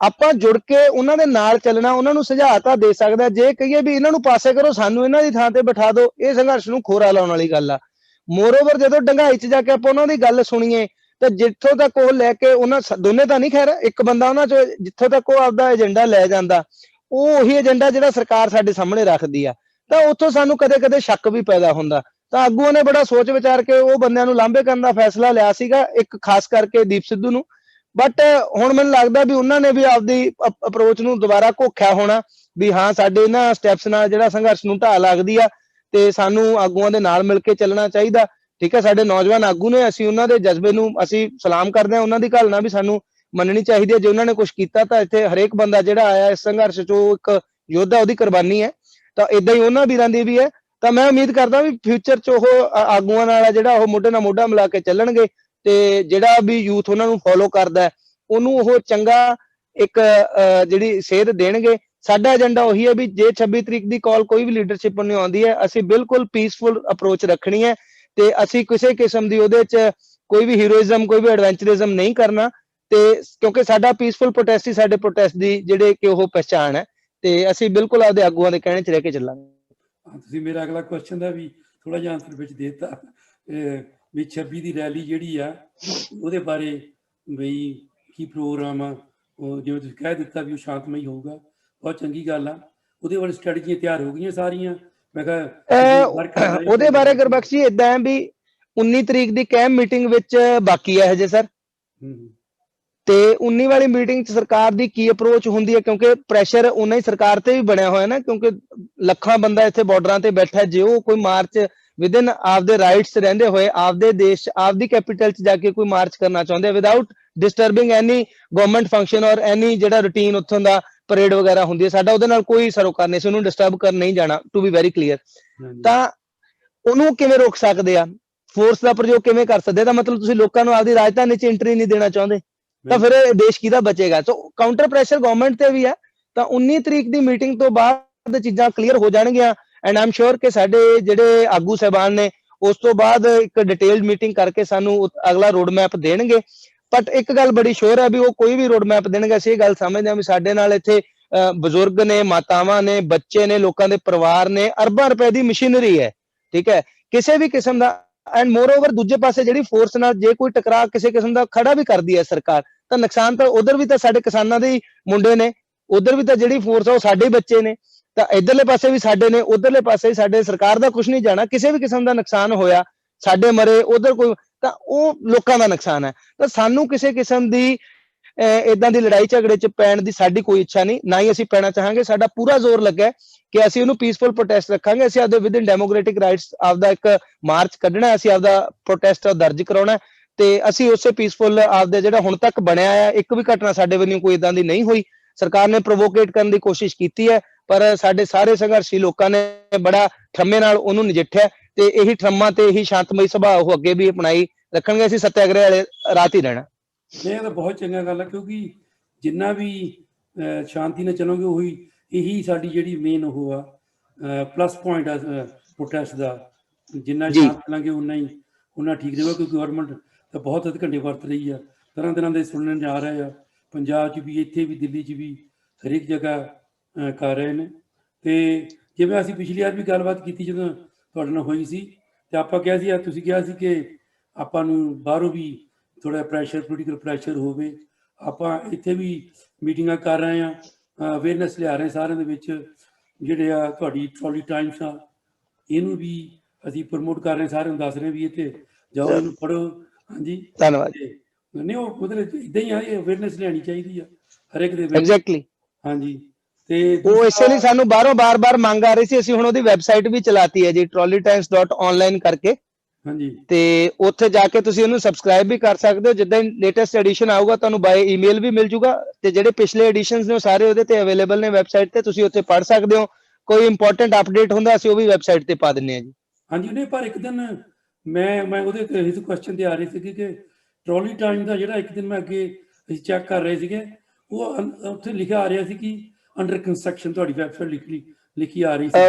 ਆਪਾਂ ਜੁੜ ਕੇ ਉਹਨਾਂ ਦੇ ਨਾਲ ਚੱਲਣਾ, ਉਹਨਾਂ ਨੂੰ ਸੁਝਾਅ ਤਾਂ ਦੇ ਸਕਦਾ। ਜੇ ਕਹੀਏ ਵੀ ਇਹਨਾਂ ਨੂੰ ਪਾਸੇ ਕਰੋ, ਸਾਨੂੰ ਇਹਨਾਂ ਦੀ ਥਾਂ ਤੇ ਬਿਠਾ ਦਿਓ, ਇਹ ਸੰਘਰਸ਼ ਨੂੰ ਖੋਰਾ ਲਾਉਣ ਵਾਲੀ ਗੱਲ ਆ। ਮੋਰਓਵਰ ਜਦੋਂ ਡੰਗਾਈ 'ਚ ਜਾ ਕੇ ਆਪਾਂ ਉਹਨਾਂ ਦੀ ਗੱਲ ਸੁਣੀਏ ਤਾਂ ਜਿੱਥੋਂ ਤੱਕ ਉਹ ਲੈ ਕੇ, ਉਹਨਾਂ ਦੋਨੇ ਤਾਂ ਨਹੀਂ, ਖੈਰ ਇੱਕ ਬੰਦਾ ਉਹਨਾਂ 'ਚੋਂ ਜਿੱਥੋਂ ਤੱਕ ਉਹ ਆਪਦਾ ਏਜੰਡਾ ਲੈ ਜਾਂਦਾ, ਉਹ ਉਹੀ ਏਜੰਡਾ ਜਿਹੜਾ ਸਰਕਾਰ ਸਾਡੇ ਸਾਹਮਣੇ ਰੱਖਦੀ ਆ, ਤਾਂ ਉੱਥੋਂ ਸਾਨੂੰ ਕਦੇ-ਕਦੇ ਸ਼ੱਕ ਵੀ ਪੈਦਾ ਹੁੰਦਾ। ਤਾਂ ਆਗੂਆਂ ਨੇ ਬੜਾ ਸੋਚ ਵਿਚਾਰ ਕੇ ਉਹ ਬੰਦਿਆਂ ਨੂੰ ਲਾਂਭੇ ਕਰਨ ਦਾ ਫੈਸਲਾ ਲਿਆ ਸੀਗਾ, ਇੱਕ ਖਾਸ ਕਰਕੇ ਦੀਪ ਸਿੱਧੂ ਨੂੰ। ਬਟ ਹੁਣ ਮੈਨੂੰ ਲੱਗਦਾ ਵੀ ਉਹਨਾਂ ਨੇ ਵੀ ਆਪਦੀ ਅਪਰੋਚ ਨੂੰ ਦੁਬਾਰਾ ਘੋਖਿਆ ਹੋਣਾ ਵੀ ਹਾਂ, ਸਾਡੇ ਇਹਨਾਂ ਸਟੈਪਸ ਨਾਲ ਜਿਹੜਾ ਸੰਘਰਸ਼ ਨੂੰ ਢਾਹ ਲੱਗਦੀ ਆ ਤੇ ਸਾਨੂੰ ਆਗੂਆਂ ਦੇ ਨਾਲ ਮਿਲ ਕੇ ਚੱਲਣਾ ਚਾਹੀਦਾ। ਠੀਕ ਹੈ, ਸਾਡੇ ਨੌਜਵਾਨ ਆਗੂ ਨੇ, ਅਸੀਂ ਉਹਨਾਂ ਦੇ ਜਜ਼ਬੇ ਨੂੰ ਅਸੀਂ ਸਲਾਮ ਕਰਦੇ ਹਾਂ, ਉਹਨਾਂ ਦੀ ਘਾਲਣਾ ਵੀ ਸਾਨੂੰ ਮੰਨਣੀ ਚਾਹੀਦੀ ਹੈ। ਜੇ ਉਹਨਾਂ ਨੇ ਕੁਝ ਕੀਤਾ ਤਾਂ ਇੱਥੇ ਹਰੇਕ ਬੰਦਾ ਜਿਹੜਾ ਆਇਆ ਇਸ ਸੰਘਰਸ਼ 'ਚ ਉਹ ਇੱਕ ਯੋਧਾ, ਉਹਦੀ ਕੁਰਬਾਨੀ ਹੈ। ਤਾਂ ਇਦਾਂ ਹੀ ਉਹਨਾਂ ਵੀਰਾਂ ਦੀ ਵੀ ਹੈ। ਤਾਂ ਮੈਂ ਉਮੀਦ ਕਰਦਾ ਵੀ ਫਿਊਚਰ 'ਚ ਉਹ ਆਗੂਆਂ ਨਾਲ ਜਿਹੜਾ ਉਹ ਮੋਢੇ ਨਾਲ ਮੋਢਾ ਮਿਲਾ ਕੇ ਚੱਲਣਗੇ, ਤੇ ਜਿਹੜਾ ਵੀ ਯੂਥ ਉਹਨਾਂ ਨੂੰ ਫੋਲੋ ਕਰਦਾ ਉਹਨੂੰ ਉਹ ਚੰਗਾ ਇੱਕ ਜਿਹੜੀ ਸੇਧ ਦੇਣਗੇ। ਸਾਡਾ ਏਜੰਡਾ ਉਹੀ ਹੈ ਵੀ ਜੇ 26 ਤਰੀਕ ਦੀ ਕਾਲ ਕੋਈ ਵੀ ਲੀਡਰਸ਼ਿਪ ਨੂੰ ਆਉਂਦੀ ਹੈ, ਅਸੀਂ ਬਿਲਕੁਲ ਪੀਸਫੁਲ ਅਪਰੋਚ ਰੱਖਣੀ ਹੈ, ਤੇ ਅਸੀਂ ਕਿਸੇ ਕਿਸਮ ਦੀ ਉਹਦੇ 'ਚ ਕੋਈ ਵੀ ਹੀਰੋਇਜ਼ਮ, ਕੋਈ ਵੀ ਐਡਵੈਂਚਰਿਜ਼ਮ ਨਹੀਂ ਕਰਨਾ, ਤੇ ਕਿਉਂਕਿ ਸਾਡਾ ਪੀਸਫੁਲ ਪ੍ਰੋਟੈਸਟ ਹੀ ਸਾਡੇ ਪ੍ਰੋਟੈਸਟ ਦੀ ਜਿਹੜੇ ਕਿ ਉਹ ਪਹਿਚਾਣ ਹੈ, ਤੇ ਅਸੀਂ ਬਿਲਕੁਲ ਆਪਦੇ ਆਗੂਆਂ ਦੇ ਕਹਿਣੇ 'ਚ ਰਹਿ ਕੇ ਚੱਲਾਂਗੇ। ਤੁਸੀਂ ਮੇਰਾ ਅਗਲਾ ਕੁਐਸਚਨ ਦਾ ਵੀ ਥੋੜਾ ਜਿਹਾ ਆਨਸਰ ਵਿੱਚ ਦੇ ਦਿੱਤਾ ਵੀ 26 ਦੀ ਰੈਲੀ ਜਿਹੜੀ ਆ ਉਹਦੇ ਬਾਰੇ ਬਈ ਕੀ ਪ੍ਰੋਗਰਾਮ ਆ, ਉਹ ਜਿਵੇਂ ਤੁਸੀਂ ਕਹਿ ਦਿੱਤਾ ਵੀ ਉਹ ਸ਼ਾਂਤਮਈ ਹੋਊਗਾ, ਬਹੁਤ ਚੰਗੀ ਗੱਲ ਆ। ਉਹਦੇ ਬਾਰੇ ਸਟ੍ਰੈਟਜੀਆਂ ਤਿਆਰ ਹੋ ਗਈਆਂ ਸਾਰੀਆਂ, ਮੈਂ ਕਿਹਾ ਉਹਦੇ ਬਾਰੇ ਗੁਰਬਖਸ਼ ਜੀ ਇਦਾਂ ਹੈ ਵੀ 19 ਤਰੀਕ ਦੀ ਕੈਂਪ ਮੀਟਿੰਗ ਵਿੱਚ ਬਾਕੀ ਹੈ ਹਜੇ ਸਰ, ਤੇ 19 ਵਾਲੀ ਮੀਟਿੰਗ 'ਚ ਸਰਕਾਰ ਦੀ ਕੀ ਅਪਰੋਚ ਹੁੰਦੀ ਹੈ, ਕਿਉਂਕਿ ਪ੍ਰੈਸ਼ਰ ਉਨਾ ਹੀ ਸਰਕਾਰ ਤੇ ਵੀ ਬਣਿਆ ਹੋਇਆ ਨਾ, ਕਿਉਂਕਿ ਲੱਖਾਂ ਬੰਦਾ ਇੱਥੇ ਬਾਰਡਰਾਂ ਤੇ ਬੈਠਾ, ਜੇ ਉਹ ਕੋਈ ਮਾਰਚ ਵਿਦਨ ਆਪਦੇ ਰਾਈਟਸ ਰਹਿੰਦੇ ਹੋਏ ਆਪਦੇ ਦੇਸ਼, ਆਪਦੀ ਕੈਪੀਟਲ 'ਚ ਜਾ ਕੇ ਕੋਈ ਮਾਰਚ ਕਰਨਾ ਚਾਹੁੰਦੇ ਵਿਦਆਊਟ ਡਿਸਟਰਬਿੰਗ ਐਨੀ ਗਵਰਨਮੈਂਟ ਫੰਕਸ਼ਨ ਔਰ ਐਨੀ ਜਿਹੜਾ ਰੂਟੀਨ ਉੱਥੋਂ ਦਾ ਪਰੇਡ ਵਗੈਰਾ ਹੁੰਦੀ ਹੈ, ਸਾਡਾ ਉਹਦੇ ਨਾਲ ਕੋਈ ਸਰੋਕਾਰ ਨਹੀਂ ਸੀ, ਉਹਨੂੰ ਡਿਸਟਰਬ ਕਰਨ ਨਹੀਂ ਜਾਣਾ, ਟੂ ਬੀ ਵੈਰੀ ਕਲੀਅਰ। ਤਾਂ ਉਹਨੂੰ ਕਿਵੇਂ ਰੋਕ ਸਕਦੇ ਆ, ਫੋਰਸ ਦਾ ਪ੍ਰਯੋਗ ਕਿਵੇਂ ਕਰ ਸਕਦੇ? ਤਾਂ ਮਤਲਬ ਤੁਸੀਂ ਲੋਕਾਂ ਨੂੰ ਆਪਦੀ ਰਾਜਧਾਨੀ 'ਚ ਐਂਟਰੀ ਨਹੀਂ ਦੇਣਾ ਚਾਹੁੰਦੇ, ਤਾਂ ਫਿਰ ਦੇਸ਼ ਕਿਹਦਾ ਬਚੇਗਾ? ਸੋ ਕਾਊਂਟਰ ਪ੍ਰੈਸ਼ਰ ਗਵਰਨਮੈਂਟ ਤੇ ਵੀ ਹੈ। ਤਾਂ 19 ਤਰੀਕ ਦੀ ਮੀਟਿੰਗ ਤੋਂ ਬਾਅਦ ਚੀਜ਼ਾਂ ਕਲੀਅਰ ਹੋ ਜਾਣਗੀਆਂ, ਐਂਡ ਆਮ ਸ਼ੋਰ ਕਿ ਸਾਡੇ ਜਿਹੜੇ ਆਗੂ ਸਾਹਿਬਾਨ ਨੇ ਉਸ ਤੋਂ ਬਾਅਦ ਇੱਕ ਡਿਟੇਲਡ ਮੀਟਿੰਗ ਕਰਕੇ ਸਾਨੂੰ ਅਗਲਾ ਰੋਡ ਮੈਪ ਦੇਣਗੇ। ਬਟ ਇੱਕ ਗੱਲ ਬੜੀ ਸ਼ੋਰ ਹੈ ਵੀ ਉਹ ਕੋਈ ਵੀ ਰੋਡ ਮੈਪ ਦੇਣਗੇ, ਅਸੀਂ ਇਹ ਗੱਲ ਸਮਝਦੇ ਹਾਂ ਵੀ ਸਾਡੇ ਨਾਲ ਇੱਥੇ ਬਜ਼ੁਰਗ ਨੇ, ਮਾਤਾਵਾਂ ਨੇ, ਬੱਚੇ ਨੇ, ਲੋਕਾਂ ਦੇ ਪਰਿਵਾਰ ਨੇ, ਅਰਬਾਂ ਰੁਪਏ ਦੀ ਮਸ਼ੀਨਰੀ ਹੈ, ਠੀਕ ਹੈ, ਕਿਸੇ ਵੀ ਕਿਸਮ ਦਾ। ਐਂਡ ਮੋਰ ਓਵਰ ਦੂਜੇ ਪਾਸੇ ਜਿਹੜੀ ਫੋਰਸ ਨਾਲ ਜੇ ਕੋਈ ਟਕਰਾਅ ਕਿਸੇ ਕਿਸਮ ਦਾ ਖੜਾ ਵੀ ਕਰਦੀ ਹੈ ਸਰਕਾਰ, ਤਾਂ ਨੁਕਸਾਨ ਤਾਂ ਉਧਰ ਵੀ ਤਾਂ ਸਾਡੇ ਕਿਸਾਨਾਂ ਦੇ ਮੁੰਡੇ ਨੇ, ਉਧਰ ਵੀ ਤਾਂ ਜਿਹੜੀ ਫੋਰਸ ਆ ਉਹ ਸਾਡੇ ਬੱਚੇ ਨੇ। ਤਾਂ ਇਧਰਲੇ ਪਾਸੇ ਵੀ ਸਾਡੇ ਨੇ, ਉਧਰਲੇ ਪਾਸੇ ਵੀ ਸਾਡੇ। ਸਰਕਾਰ ਦਾ ਕੁਝ ਨਹੀਂ ਜਾਣਾ, ਕਿਸੇ ਵੀ ਕਿਸਮ ਦਾ ਨੁਕਸਾਨ ਹੋਇਆ, ਸਾਡੇ ਮਰੇ ਉਧਰ ਕੋਈ, ਤਾਂ ਉਹ ਲੋਕਾਂ ਦਾ ਨੁਕਸਾਨ ਹੈ। ਤਾਂ ਸਾਨੂੰ ਕਿਸੇ ਕਿਸਮ ਦੀ ਇਦਾਂ ਦੀ ਲੜਾਈ ਝਗੜੇ 'ਚ ਪੈਣ ਦੀ ਸਾਡੀ ਕੋਈ ਇੱਛਾ ਨਹੀਂ, ਨਾ ਹੀ ਅਸੀਂ ਪੈਣਾ ਚਾਹਾਂਗੇ। ਸਾਡਾ ਪੂਰਾ ਜ਼ੋਰ ਲੱਗਾ ਕਿ ਅਸੀਂ ਉਹਨੂੰ ਪੀਸਫੁਲ ਪ੍ਰੋਟੈਸਟ ਰੱਖਾਂਗੇ। ਅਸੀਂ ਆਪਦੇ ਵਿਦਿਨ ਡੈਮੋਕ੍ਰੈਟਿਕ ਰਾਈਟਸ ਆਪਦਾ ਇੱਕ ਮਾਰਚ ਕੱਢਣਾ, ਅਸੀਂ ਆਪਦਾ ਪ੍ਰੋਟੈਸਟ ਦਰਜ ਕਰਾਉਣਾ, ਤੇ ਅਸੀਂ ਉਸੇ ਪੀਸਫੁਲ ਆਪਦੇ ਜਿਹੜਾ ਹੁਣ ਤੱਕ ਬਣਿਆ ਆ, ਇੱਕ ਵੀ ਘਟਨਾ ਸਾਡੇ ਵੱਲੋਂ ਕੋਈ ਇਦਾਂ ਦੀ ਨਹੀਂ ਹੋਈ। ਸਰਕਾਰ ਨੇ ਪ੍ਰੋਵੋਕੇਟ ਕਰਨ ਦੀ ਕੋਸ਼ਿਸ਼ ਕੀਤੀ ਹੈ, ਪਰ ਸਾਡੇ ਸਾਰੇ ਸੰਘਰਸ਼ੀ ਲੋਕਾਂ ਨੇ ਬੜਾ ਠਰਮੇ ਨਾਲ ਉਹਨੂੰ ਨਜਿੱਠਿਆ, ਤੇ ਇਹੀ ਠਰਮਾ ਤੇ ਇਹੀ ਸ਼ਾਂਤਮਈ ਸੁਭਾਅ ਉਹ ਅੱਗੇ ਵੀ ਅਪਣਾਈ ਰੱਖਣਗੇ। ਅਸੀਂ ਸੱਤਿਆਗ੍ਰਹਿ ਵਾਲੇ ਰਾਤ ਹੀ ਰਹਿਣਾ। ਨਹੀਂ, ਇਹ ਤਾਂ ਬਹੁਤ ਚੰਗਾ ਗੱਲ ਹੈ, ਕਿਉਂਕਿ ਜਿੰਨਾ ਵੀ ਸ਼ਾਂਤੀ ਨਾਲ ਚੱਲੋਗੇ, ਉਹੀ ਇਹੀ ਸਾਡੀ ਜਿਹੜੀ ਮੇਨ ਉਹ ਆ ਪਲੱਸ ਪੁਆਇੰਟ ਆ ਪ੍ਰੋਟੈਸਟ ਦਾ। ਜਿੰਨਾ ਸ਼ਾਂਤ ਚੱਲਾਂਗੇ ਉਨਾ ਠੀਕ ਰਹੇਗਾ, ਕਿਉਂਕਿ ਗਵਰਨਮੈਂਟ ਤਾਂ ਬਹੁਤ ਘੰਟੇ ਵਰਤ ਰਹੀ ਆ, ਤਰ੍ਹਾਂ ਦੇ ਸੁਣਨ ਜਾ ਰਹੇ ਆ, ਪੰਜਾਬ 'ਚ ਵੀ, ਇੱਥੇ ਵੀ, ਦਿੱਲੀ 'ਚ ਵੀ, ਹਰੇਕ ਜਗ੍ਹਾ ਕਰ ਰਹੇ ਨੇ। ਤੇ ਜਿਵੇਂ ਅਸੀਂ ਪਿਛਲੀ ਵਾਰ ਵੀ ਗੱਲਬਾਤ ਕੀਤੀ ਜਦੋਂ ਤੁਹਾਡੇ ਨਾਲ ਹੋਈ ਸੀ, ਤੇ ਆਪਾਂ ਕਿਹਾ ਸੀ, ਤੁਸੀਂ ਕਿਹਾ ਸੀ ਕਿ ਆਪਾਂ ਨੂੰ ਬਾਹਰੋਂ ਵੀ ਥੋੜ੍ਹਾ ਪ੍ਰੈਸ਼ਰ, ਪੋਲੀਟੀਕਲ ਪ੍ਰੈਸ਼ਰ ਹੋਵੇ। ਆਪਾਂ ਇੱਥੇ ਵੀ ਮੀਟਿੰਗਾਂ ਕਰ ਰਹੇ ਹਾਂ, ਅਵੇਅਰਨੈਸ ਲਿਆ ਰਹੇ ਸਾਰਿਆਂ ਦੇ ਵਿੱਚ। ਜਿਹੜੇ ਆ ਤੁਹਾਡੀ ਟਰਾਲੀ ਟਾਈਮਸ ਆ, ਇਹਨੂੰ ਵੀ ਅਸੀਂ ਪ੍ਰਮੋਟ ਕਰ ਰਹੇ, ਸਾਰਿਆਂ ਨੂੰ ਦੱਸ ਰਹੇ ਵੀ ਇੱਥੇ ਜਾਓ, ਇਹਨੂੰ ਪੜ੍ਹੋ। ਹਾਂਜੀ, ਧੰਨਵਾਦ। ਨਹੀਂ, ਉਹ ਮਤਲਬ ਇੱਦਾਂ ਹੀ ਆ, ਇਹ ਅਵੇਅਰਨੈਸ ਲੈਣੀ ਚਾਹੀਦੀ ਆ ਹਰੇਕ ਦੇ ਵਿੱਚ। ਐਗਜ਼ੈਕਟਲੀ। ਹਾਂਜੀ, ਤੇ ਉਹ ਇਸੇ ਲਈ ਸਾਨੂੰ ਬਾਹਰੋਂ ਬਾਰ-ਬਾਰ ਮੰਗ ਆ ਰਹੀ ਸੀ। ਅਸੀਂ ਹੁਣ ਉਹਦੀ ਵੈਬਸਾਈਟ ਵੀ ਚਲਾਤੀ ਹੈ ਜੀ, trolleytimes.online ਕਰਕੇ। ਹਾਂਜੀ, ਤੇ ਉੱਥੇ ਜਾ ਕੇ ਤੁਸੀਂ ਉਹਨੂੰ ਸਬਸਕ੍ਰਾਈਬ ਵੀ ਕਰ ਸਕਦੇ ਹੋ। ਜਿੱਦਾਂ ਹੀ ਲੇਟੈਸਟ ਐਡੀਸ਼ਨ ਆਊਗਾ, ਤੁਹਾਨੂੰ ਬਾਏ ਈਮੇਲ ਵੀ ਮਿਲ ਜੂਗਾ, ਤੇ ਜਿਹੜੇ ਪਿਛਲੇ ਐਡੀਸ਼ਨਸ ਨੇ ਉਹ ਸਾਰੇ ਉਹਦੇ ਤੇ ਅਵੇਲੇਬਲ ਨੇ ਵੈਬਸਾਈਟ ਤੇ, ਤੁਸੀਂ ਉੱਥੇ ਪੜ੍ਹ ਸਕਦੇ ਹੋ। ਕੋਈ ਇੰਪੋਰਟੈਂਟ ਅਪਡੇਟ ਹੁੰਦਾ, ਅਸੀਂ ਉਹ ਵੀ ਵੈਬਸਾਈਟ ਤੇ ਪਾ ਦਿੰਦੇ ਹਾਂ ਜੀ। ਹਾਂਜੀ। ਨਹੀਂ, ਪਰ ਇੱਕ ਦਿਨ ਮੈਂ ਉਹਦੇ ਤੇ ਇਸ ਕੁਐਸਚਨ ਤੇ ਆ ਰਹੀ ਸੀ ਕਿ ਟਰਾਲੀ ਟਾਈਮ ਦਾ ਜਿਹੜਾ ਇੱਕ ਦਿਨ ਮੈਂ ਅੱਗੇ ਅਸੀਂ ਚੈੱਕ ਕਰ ਰਹੇ ਸੀਗੇ, ਉਹ ਉੱਥੇ ਲਿਖਿਆ ਆ ਰਿਹਾ ਸੀ ਕਿ ਅੰਡਰ ਕੰਸਟਰਕਸ਼ਨ ਤੁਹਾਡੀ ਵੈਬਸਾਈਟ ਲਿਖੀ ਆ ਰਹੀ ਸੀ।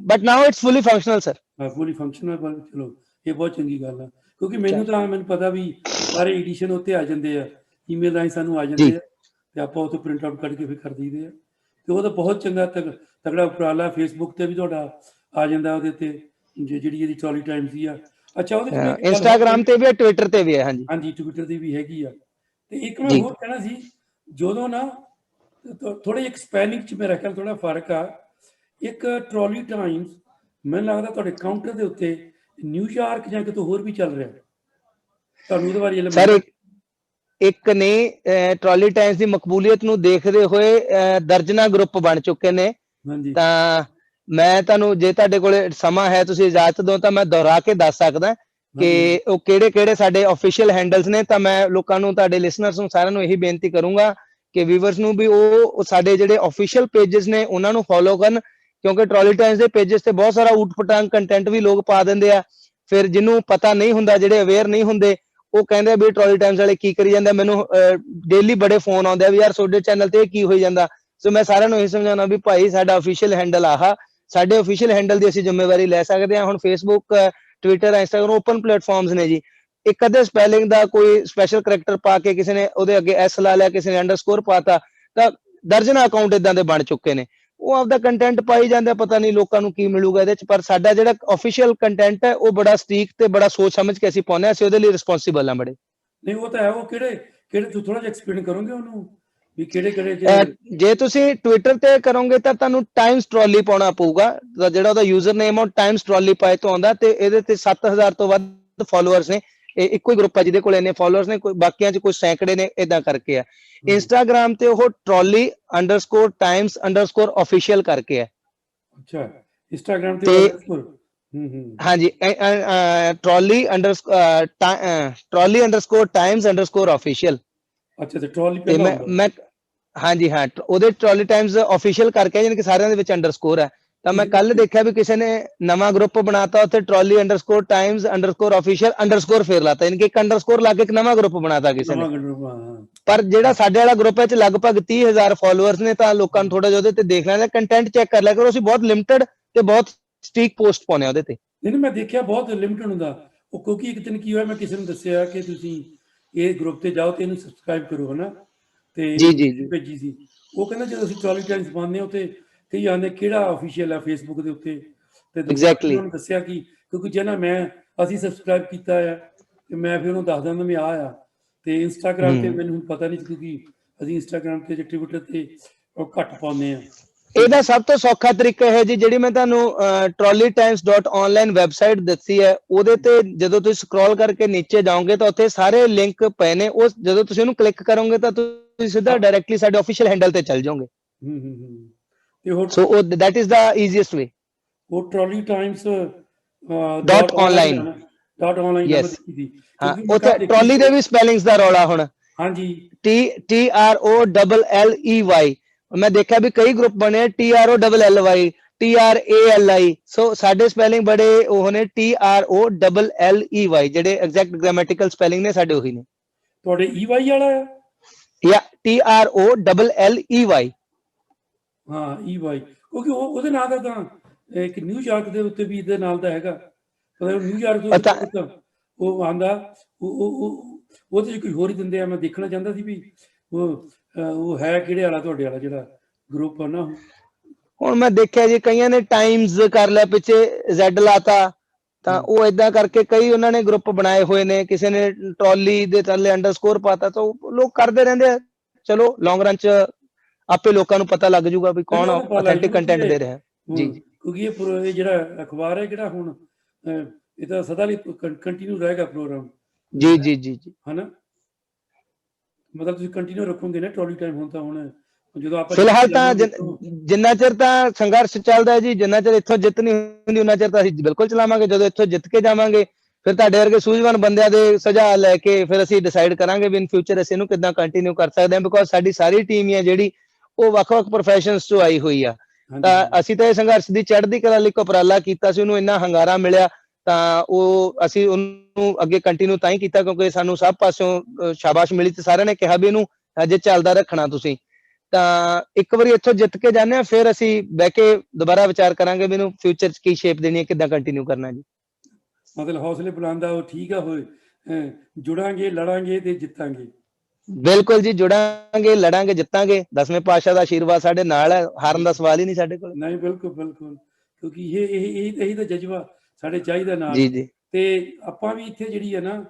But now it's fully functional sir. Fully functional. ਚਲੋ, ਇਹ ਬਹੁਤ ਚੰਗੀ ਗੱਲ ਆ, ਕਿਉਂਕਿ ਮੈਨੂੰ ਪਤਾ ਵੀ ਸਾਰੇ ਐਡੀਸ਼ਨ ਉੱਤੇ ਆ ਜਾਂਦੇ ਆ, ਈਮੇਲ ਰਾਹੀਂ ਸਾਨੂੰ ਆ ਜਾਂਦੇ ਆ, ਤੇ ਆਪਾਂ ਉੱਥੇ ਪ੍ਰਿੰਟ ਆਊਟ ਕੱਢ ਕੇ ਫਿਰ ਕਰ ਦਈਦੇ ਆ। ਤੇ ਉਹ ਤਾਂ ਬਹੁਤ ਚੰਗਾ ਤਗੜਾ ਉਪਰਾਲਾ। ਫੇਸਬੁੱਕ ਤੇ ਵੀ ਤੁਹਾਡਾ ਆ ਜਾਂਦਾ, ਉਹਦੇ ਤੇ ਜਿਹੜੀ ਇਹਦੀ ਟਰਾਲੀ ਟਾਈਮਸ ਦੀ ਆ। ਅੱਛਾ, ਉਹਦੇ ਤੇ ਇੰਸਟਾਗ੍ਰਾਮ ਤੇ ਵੀ ਹੈ, ਟਵਿੱਟਰ ਤੇ ਵੀ ਹੈ। ਹਾਂਜੀ ਹਾਂਜੀ, ਟਵਿੱਟਰ ਦੀ ਵੀ ਹੈਗੀ ਆ। ਤੇ ਇੱਕ ਮੈਂ ਹੋਰ ਕਹਿਣਾ ਸੀ, ਜਦੋਂ ਨਾ ਥੋੜੇ ਜਿਹੇ ਸਪੈਲਿੰਗ 'ਚ ਮੇਰਾ ਖਿਆਲ ਥੋੜਾ ਫਰਕ ਆ। ਇੱਕ ਟਰਾਲੀ ਟਾਈਮਸ ਮੈਨੂੰ ਲੱਗਦਾ ਤੁਹਾਡੇ ਕਾਊਂਟਰ ਦੇ ਉੱਤੇ ਨਿਊਯਾਰਕ ਜਾਂ ਕਿਤੋਂ ਹੋਰ ਵੀ ਚੱਲ ਰਿਹਾ, ਤੁਹਾਨੂੰ ਉਹਦੇ ਬਾਰੇ ਸਰ। ਇੱਕ ਨੇ ਟਰਾਲੀ ਟਾਈਮਸ ਦੀ ਮਕਬੂਲੀਅਤ ਨੂੰ ਦੇਖਦੇ ਹੋਏ ਦਰਜਨਾਂ ਗਰੁੱਪ ਬਣ ਚੁੱਕੇ ਨੇ। ਹਾਂਜੀ, ਤਾਂ ਮੈਂ ਤੁਹਾਨੂੰ, ਜੇ ਤੁਹਾਡੇ ਕੋਲ ਸਮਾਂ ਹੈ, ਤੁਸੀਂ ਇਜਾਜ਼ਤ ਦਿਓ ਤਾਂ ਮੈਂ ਦੁਹਰਾ ਕੇ ਦੱਸ ਸਕਦਾ ਕਿ ਉਹ ਕਿਹੜੇ ਸਾਡੇ ਅਫੀਸ਼ੀਅਲ ਹੈਂਡਲਸ ਨੇ। ਤਾਂ ਮੈਂ ਲੋਕਾਂ ਨੂੰ, ਤੁਹਾਡੇ ਲਿਸਨਰਸ ਨੂੰ, ਸਾਰਿਆਂ ਨੂੰ ਇਹੀ ਬੇਨਤੀ ਕਰੂੰਗਾ ਕਿ ਵੀਵਰਸ ਨੂੰ ਵੀ ਉਹ ਸਾਡੇ ਜਿਹੜੇ ਅਫੀਸ਼ੀਅਲ ਪੇजेस ਨੇ ਉਹਨਾਂ ਨੂੰ ਫੋਲੋ ਕਰਨ, ਕਿਉਂਕਿ ਟਰਾਲੀ ਟਾਈਮਸ ਦੇ ਪੇजेस ਤੇ ਬਹੁਤ ਸਾਰਾ ਊਟ-ਪਟਾਂਗ ਕੰਟੈਂਟ ਵੀ ਲੋਕ ਪਾ ਦਿੰਦੇ ਆ। ਫਿਰ ਜਿਹਨੂੰ ਪਤਾ ਨਹੀਂ ਹੁੰਦਾ, ਜਿਹੜੇ ਅਵੇਅਰ ਨਹੀਂ ਹੁੰਦੇ, ਉਹ ਕਹਿੰਦੇ ਵੀ ਟਰਾਲੀ ਟਾਈਮਸ ਵਾਲੇ ਕੀ ਕਰੀ ਜਾਂਦੇ। ਮੈਨੂੰ ਡੇਲੀ ਬੜੇ ਫੋਨ ਆਉਂਦੇ ਆ ਵੀ ਯਾਰ ਤੁਹਾਡੇ ਚੈਨਲ ਤੇ ਕੀ ਹੋਈ ਜਾਂਦਾ। ਸੋ ਮੈਂ ਸਾਰਿਆਂ ਨੂੰ ਇਹ ਸਮਝਾਉਣਾ ਵੀ ਭਾਈ, ਸਾਡਾ ਅਫੀਸ਼ੀਅਲ ਹੈਂਡਲ ਆਹ, ਸਾਡੇ ਅਫੀਸ਼ੀਅਲ ਹੈਂਡਲ ਦੀ ਅਸੀਂ ਜ਼ਿੰਮੇਵਾਰੀ ਲੈ ਸਕਦੇ ਹਾਂ। ਹੁਣ Facebook, Twitter, Instagram open platforms ਨੇ ਜੀ। ਇੱਕ ਅੱਧੇ ਸਪੈਲਿੰਗ ਦਾ ਕੋਈ ਸਪੈਸ਼ਲ ਕਰੈਕਟਰ ਪਾ ਕੇ ਕਿਸੇ ਨੇ ਉਹਦੇ ਅੱਗੇ ਐਸ ਲਾ ਲਿਆ, ਕਿਸੇ ਨੇ ਅੰਡਰਸਕੋਰ ਪਾਤਾ, ਤਾਂ ਦਰਜਨਾਂ ਅਕਾਊਂਟ ਇਦਾਂ ਦੇ ਬਣ ਚੁੱਕੇ ਨੇ। ਉਹ ਆਪਦਾ ਕੰਟੈਂਟ ਪਾਈ ਜਾਂਦੇ, ਪਤਾ ਨਹੀਂ ਲੋਕਾਂ ਨੂੰ ਕੀ ਮਿਲੂਗਾ ਇਹਦੇ ਚ। ਪਰ ਸਾਡਾ ਜਿਹੜਾ ਅਫੀਸ਼ੀਅਲ ਕੰਟੈਂਟ ਹੈ, ਉਹ ਬੜਾ ਸਟੀਕ ਤੇ ਬੜਾ ਸੋਚ ਸਮਝ ਕੇ ਅਸੀਂ ਪਾਉਂਦੇ ਹਾਂ। ਅਸੀਂ ਉਹਦੇ ਲਈ ਰਿਸਪੌਂਸੀਬਲ ਹਾਂ ਬੜੇ। ਨਹੀਂ, ਉਹ ਤਾਂ ਹੈ। ਉਹ ਕਿਹੜੇ ਤੁਸੀਂ ਥੋੜਾ ਜਿਹਾ ਐਕਸਪਲੇਨ ਕਰੋਗੇ ਉਹਨੂੰ ਵੀ ਕਿਹੜੇ ਜੇ ਤੁਸੀਂ ਟਵਿੱਟਰ ਤੇ ਕਰੋਗੇ ਤਾਂ ਤੁਹਾਨੂੰ ਟਾਈਮਸ ਟਰਾਲੀ ਪਾਉਣਾ ਪਊਗਾ। ਜਿਹੜਾ ਉਹਦਾ ਯੂਜ਼ਰ ਨੇਮ ਆ, ਟਾਈਮਸ ਟਰਾਲੀ ਪਾਏ ਤੋਂ ਆਉਂਦਾ, ਤੇ ਇਹਦੇ ਤੇ 7000 ਤੋਂ ਵੱਧ ਫਾਲੋਅਰਸ ਨੇ। ਇਹ ਇੱਕੋ ਹੀ ਗਰੁੱਪ ਹੈ ਜਿਹਦੇ ਕੋਲ ਇੰਨੇ ਫਾਲੋਅਰਸ ਨੇ, ਕੋਈ ਬਾਕੀਆਂ ਚ ਕੋਈ ਸੈਂਕੜੇ ਨੇ, ਇਦਾਂ ਕਰਕੇ ਆ। ਇੰਸਟਾਗ੍ਰਾਮ ਤੇ ਉਹ trolley_times_official ਕਰਕੇ ਹੈ। ਅੱਛਾ, ਇੰਸਟਾਗ੍ਰਾਮ ਤੇ ਹਾਂਜੀ, trolley_times_official। ਅੱਛਾ, ਤੇ ਟਰਾਲੀ ਤੇ ਪਹਿਲਾਂ ਮੈਂ ਹਾਂਜੀ ਹਾਂ, ਉਹਦੇ ਟਰਾਲੀ ਟਾਈਮਸ ਅਫੀਸ਼ੀਅਲ ਕਰਕੇ, ਯਾਨੀ ਕਿ ਸਾਰਿਆਂ ਦੇ ਵਿੱਚ ਅੰਡਰਸਕੋਰ ਹੈ। ਤਾਂ ਮੈਂ ਕੱਲ ਦੇਖਿਆ ਵੀ ਕਿਸੇ ਨੇ ਨਵਾਂ ਗਰੁੱਪ ਬਣਾਤਾ, ਉੱਥੇ trolley_times_official_ ਫੇਰ ਲਾਤਾ, ਯਾਨੀ ਕਿ ਇੱਕ ਅੰਡਰਸਕੋਰ ਲਾ ਕੇ ਇੱਕ ਨਵਾਂ ਗਰੁੱਪ ਬਣਾਤਾ ਕਿਸੇ ਨੇ। ਪਰ ਜਿਹੜਾ ਸਾਡੇ ਵਾਲਾ ਗਰੁੱਪ ਹੈ ਚ ਲਗਭਗ 30,000 ਫਾਲੋਅਰਸ ਨੇ। ਤਾਂ ਲੋਕਾਂ ਨੂੰ ਥੋੜਾ ਜਿਹਾ ਉਹਦੇ ਤੇ ਦੇਖ ਲੈਣਾ, ਕੰਟੈਂਟ ਚੈੱਕ ਕਰ ਲਿਆ ਕਰੋ। ਅਸੀਂ ਬਹੁਤ ਲਿਮਟਿਡ ਤੇ ਬਹੁਤ ਸਟੀਕ ਪੋਸਟ ਪਾਉਂਦੇ ਆ ਉਹਦੇ ਤੇ। ਨਹੀਂ, ਮੈਂ ਦੇਖਿਆ ਬਹੁਤ ਲਿਮਟਿਡ ਹੁੰਦਾ ਉਹ, ਕਿਉਂਕਿ ਇੱਕ ਦਿਨ ਕੀ ਹੋਇਆ, ਮੈਂ ਕਿਸੇ ਨੂੰ ਦੱਸਿਆ ਕਿ ਤੁਸੀਂ ਇਹ ਗਰੁੱਪ ਤੇ ਜਾਓ ਤੇ ਇਹਨੂੰ ਸਬਸਕ੍ਰਾਈਬ ਕਰੋ, ਹਨਾ। ਤੇ ਭੇਜੀ ਸੀ, ਉਹ ਕਹਿੰਦਾ ਜਦੋਂ ਅਸੀਂ ਟਰਾਲੀ ਟਾਈਮਸ ਪਾਉਂਦੇ ਹਾਂ ਉੱਥੇ ਕਈ ਆਉਂਦੇ ਕਿਹੜਾ ਅਫੀਸ਼ੀਅਲ ਆ ਫੇਸਬੁੱਕ ਦੇ ਉੱਤੇ। ਤੇ ਉਹਨਾਂ ਨੂੰ ਦੱਸਿਆ ਕਿ ਕਿਉਂਕਿ ਜੇ ਨਾ ਅਸੀਂ ਸਬਸਕ੍ਰਾਈਬ ਕੀਤਾ ਆ, ਤੇ ਮੈਂ ਫਿਰ ਉਹਨੂੰ ਦੱਸ ਦਿੰਦਾ ਵੀ ਆ। ਤੇ ਇੰਸਟਾਗ੍ਰਾਮ ਤੇ ਮੈਨੂੰ ਹੁਣ ਪਤਾ ਨਹੀਂ, ਕਿਉਂਕਿ ਅਸੀਂ ਇੰਸਟਾਗ੍ਰਾਮ ਤੇ ਜਾਂ ਟਵਿੱਟਰ ਤੇ ਉਹ ਘੱਟ ਪਾਉਂਦੇ ਆ। ਇਹਦਾ ਸਭ ਤੋਂ ਸੌਖਾ ਤਰੀਕਾ ਹੈ ਜੀ, ਜਿਹੜੀ ਮੈਂ ਤੁਹਾਨੂੰ trolleytimes.online ਵੈਬਸਾਈਟ ਦੱਸੀ ਹੈ, ਉਹਦੇ ਤੇ ਜਦੋਂ ਤੁਸੀਂ ਸਕਰੋਲ ਕਰਕੇ ਨੀਚੇ ਜਾਓਗੇ ਤਾਂ ਉੱਥੇ ਸਾਰੇ ਲਿੰਕ ਪਏ ਨੇ। ਉਹ ਜਦੋਂ ਤੁਸੀਂ ਉਹਨੂੰ ਕਲਿੱਕ ਕਰੋਗੇ ਤਾਂ ਤੁਸੀਂ ਸਿੱਧਾ ਡਾਇਰੈਕਟਲੀ ਸਾਡੇ ਆਫੀਸ਼ੀਅਲ ਹੈਂਡਲ ਤੇ ਚੱਲ ਜਾਓਗੇ। ਤੇ ਹੋਰ ਸੋ that is the easiest way. ਉਹ trolley Times dot online dot online ਮੈਂ ਯੈਸ, ਦੇਖੀ ਸੀ ਹਾਂ ਕਿਉਂਕਿ ਮੈਂ ਉੱਥੇ ਕੱਲ ਦੇਖੀ ਟਰਾਲੀ ਦੇ ਵੀ ਸਪੈਲਿੰਗਸ ਦਾ ਰੌਲਾ ਹੁਣ ਹਾਂਜੀ TROLLEY। ਮੈਂ ਦੇਖਿਆ ਵੀ ਕਈ ਗਰੁੱਪ ਬਣੇ TROLLY TRALI। ਸੋ ਸਾਡੇ ਸਪੈਲਿੰਗ ਬੜੇ ਉਹ ਨੇ TROLLEY, ਜਿਹੜੇ ਐਗਜ਼ੈਕਟ ਗ੍ਰਾਮੈਟੀਕਲ ਸਪੈਲਿੰਗ ਨੇ ਸਾਡੇ ਉਹੀ ਨੇ। ਤੁਹਾਡੇ EY ਵਾਲਾ ਆ ਜਾਂ TROLLEY। ਹਾਂ EY, ਕਿਉਂਕਿ ਉਹਦੇ ਨਾਲ ਦਾ ਤਾਂ ਇੱਕ ਨਿਊਯਾਰਕ ਦੇ ਉੱਤੇ ਵੀ ਇਹਦੇ ਨਾਲ ਦਾ ਹੈਗਾ, ਪਤਾ ਨਿਊਯਾਰਕ ਦੇ ਉੱਤੇ ਉਹ ਆਂਦਾ ਉਹਦੇ ਚ ਕੋਈ ਹੋਰ ਹੀ ਦਿੰਦੇ ਆ। ਮੈਂ ਦੇਖਣਾ ਚਾਹੁੰਦਾ ਸੀ ਵੀ ਉਹ ਹੈ ਕਿਹੜੇ ਵਾਲਾ ਤੁਹਾਡੇ ਵਾਲਾ ਜਿਹੜਾ ਗਰੁੱਪ ਆ ਨਾ। ਹੁਣ ਮੈਂ ਦੇਖਿਆ ਜੀ ਕਈਆਂ ਨੇ ਟਾਈਮਜ਼ ਕਰ ਲਿਆ, ਪਿੱਛੇ Z ਲਾਤਾ, ਤਾਂ ਉਹ ਏਦਾਂ ਕਰਕੇ ਕਈ ਉਹਨਾਂ ਨੇ ਗਰੁੱਪ ਬਣਾਏ ਹੋਏ ਨੇ। ਕਿਸੇ ਨੇ ਟਰਾਲੀ ਦੇ ਥੱਲੇ ਅੰਡਰਸਕੋਰ ਪਾਤਾ, ਤਾਂ ਲੋਕ ਕਰਦੇ ਰਹਿੰਦੇ ਆ। ਚਲੋ ਲੌਂਗ ਰਨ ਚ ਆਪੇ ਲੋਕਾਂ ਨੂੰ ਪਤਾ ਲੱਗ ਜਾਊਗਾ ਵੀ ਕੌਣ ਆਥੈਂਟਿਕ ਕੰਟੈਂਟ ਦੇ ਰਿਹਾ ਜੀ। ਕਿਉਂਕਿ ਇਹ ਜਿਹੜਾ ਅਖਬਾਰ ਹੈ ਜਿਹੜਾ ਹੁਣ ਇਹ ਤਾਂ ਸਦਾ ਲਈ ਕੰਟੀਨਿਊ ਰਹੇਗਾ ਪ੍ਰੋਗਰਾਮ। ਜੀ ਜੀ ਜੀ ਜੀ, ਹਨਾ, ਮਤਲਬ ਤੁਸੀਂ ਕੰਟੀਨਿਊ ਰੱਖੋਗੇ ਨਾ ਟਰਾਲੀ ਟਾਈਮ। ਹੁਣ ਤਾਂ ਹੁਣ ਜਦੋਂ ਆਪਾਂ ਫਿਲਹਾਲ ਤਾਂ ਜਿੰਨਾ ਚਿਰ ਤਾਂ ਸੰਘਰਸ਼ ਚੱਲਦਾ ਜੀ, ਜਿੰਨਾ ਚਿਰ ਇੱਥੋਂ ਜਿੱਤ ਨਹੀਂ ਹੁੰਦੀ ਉਹਨਾਂ ਚਿਰ ਤਾਂ ਅਸੀਂ ਬਿਲਕੁਲ ਚਲਾਵਾਂਗੇ। ਜਦੋਂ ਇੱਥੋਂ ਜਿੱਤ ਕੇ ਜਾਵਾਂਗੇ ਫਿਰ ਤੁਹਾਡੇ ਵਰਗੇ ਸੂਝਵਾਨ ਬੰਦਿਆਂ ਦੇ ਸੁਝਾਅ ਲੈ ਕੇ ਫਿਰ ਅਸੀਂ ਡਿਸਾਈਡ ਕਰਾਂਗੇ ਵੀ ਇਨ ਫਿਊਚਰ ਅਸੀਂ ਇਹਨੂੰ ਕਿੱਦਾਂ ਕੰਟੀਨਿਊ ਕਰ ਸਕਦੇ ਹਾਂ। ਬਿਕੋਜ਼ ਸਾਡੀ ਸਾਰੀ ਟੀਮ ਹੀ ਹੈ ਜਿਹੜੀ ਉਹ ਵੱਖ-ਵੱਖ ਪ੍ਰੋਫੈਸ਼ਨਸ ਤੋਂ ਆਈ ਹੋਈ ਆ। ਤਾਂ ਅਸੀਂ ਤਾਂ ਇਹ ਸੰਘਰਸ਼ ਦੀ ਚੜ੍ਹਦੀ ਕਲਾ ਲਈ ਉਪਰਾਲਾ ਕੀਤਾ ਸੀ, ਉਹਨੂੰ ਇੰਨਾ ਹੰਗਾਰਾ ਮਿਲਿਆ, ਤਾਂ ਉਹ ਅਸੀਂ ਉਹਨੂੰ ਅੱਗੇ ਕੰਟੀਨਿਊ ਤਾਂ ਹੀ ਕੀਤਾ ਕਿਉਂਕਿ ਸਾਨੂੰ ਸਭ ਪਾਸਿਓਂ ਸ਼ਾਬਾਸ਼ ਮਿਲੀ ਤੇ ਸਾਰਿਆਂ ਨੇ ਕਿਹਾ ਵੀ ਇਹਨੂੰ ਅਜੇ ਚੱਲਦਾ ਰੱਖਣਾ ਤੁਸੀਂ। ਤਾਂ ਇੱਕ ਵਾਰੀ ਇੱਥੋਂ ਜਿੱਤ ਕੇ ਜਾਂਦੇ ਆ, ਫਿਰ ਅਸੀਂ ਬਹਿ ਕੇ ਦੁਬਾਰਾ ਵਿਚਾਰ ਕਰਾਂਗੇ ਵੀ ਇਹਨੂੰ ਫਿਊਚਰ 'ਚ ਕੀ ਸ਼ੇਪ ਦੇਣੀ ਹੈ, ਕਿੱਦਾਂ ਕੰਟੀਨਿਊ ਕਰਨਾ ਜੀ। ਮਤਲਬ ਹੌਸਲੇ ਬੁਲੰਦ ਆ ਉਹ, ਠੀਕ ਆ, ਹੋਏ ਜੁੜਾਂਗੇ, ਲੜਾਂਗੇ ਤੇ ਜਿੱਤਾਂਗੇ। ਬਿਲਕੁਲ ਜੀ, ਜੁੜਾਂਗੇ, ਲੜਾਂਗੇ, ਜਿੱਤਾਂਗੇ। 10ਵੇਂ ਪਾਤਸ਼ਾਹ ਦਾ ਆਸ਼ੀਰਵਾਦ ਸਾਡੇ ਨਾਲ ਹੈ, ਹਾਰਨ ਦਾ ਸਵਾਲ ਹੀ ਨਹੀਂ ਸਾਡੇ ਕੋਲ। ਨਹੀਂ, ਬਿਲਕੁਲ ਬਿਲਕੁਲ, ਕਿਉਂਕਿ ਇਹੀ ਤਾਂ ਜਜ਼ਬਾ ਸਾਡੇ ਚਾਹੀਦਾ ਨਾਲ। ਜੀ ਜੀ, ਤੇ ਆਪਾਂ ਵੀ ਇੱਥੇ ਜਿਹੜੀ ਹੈ ਨਾ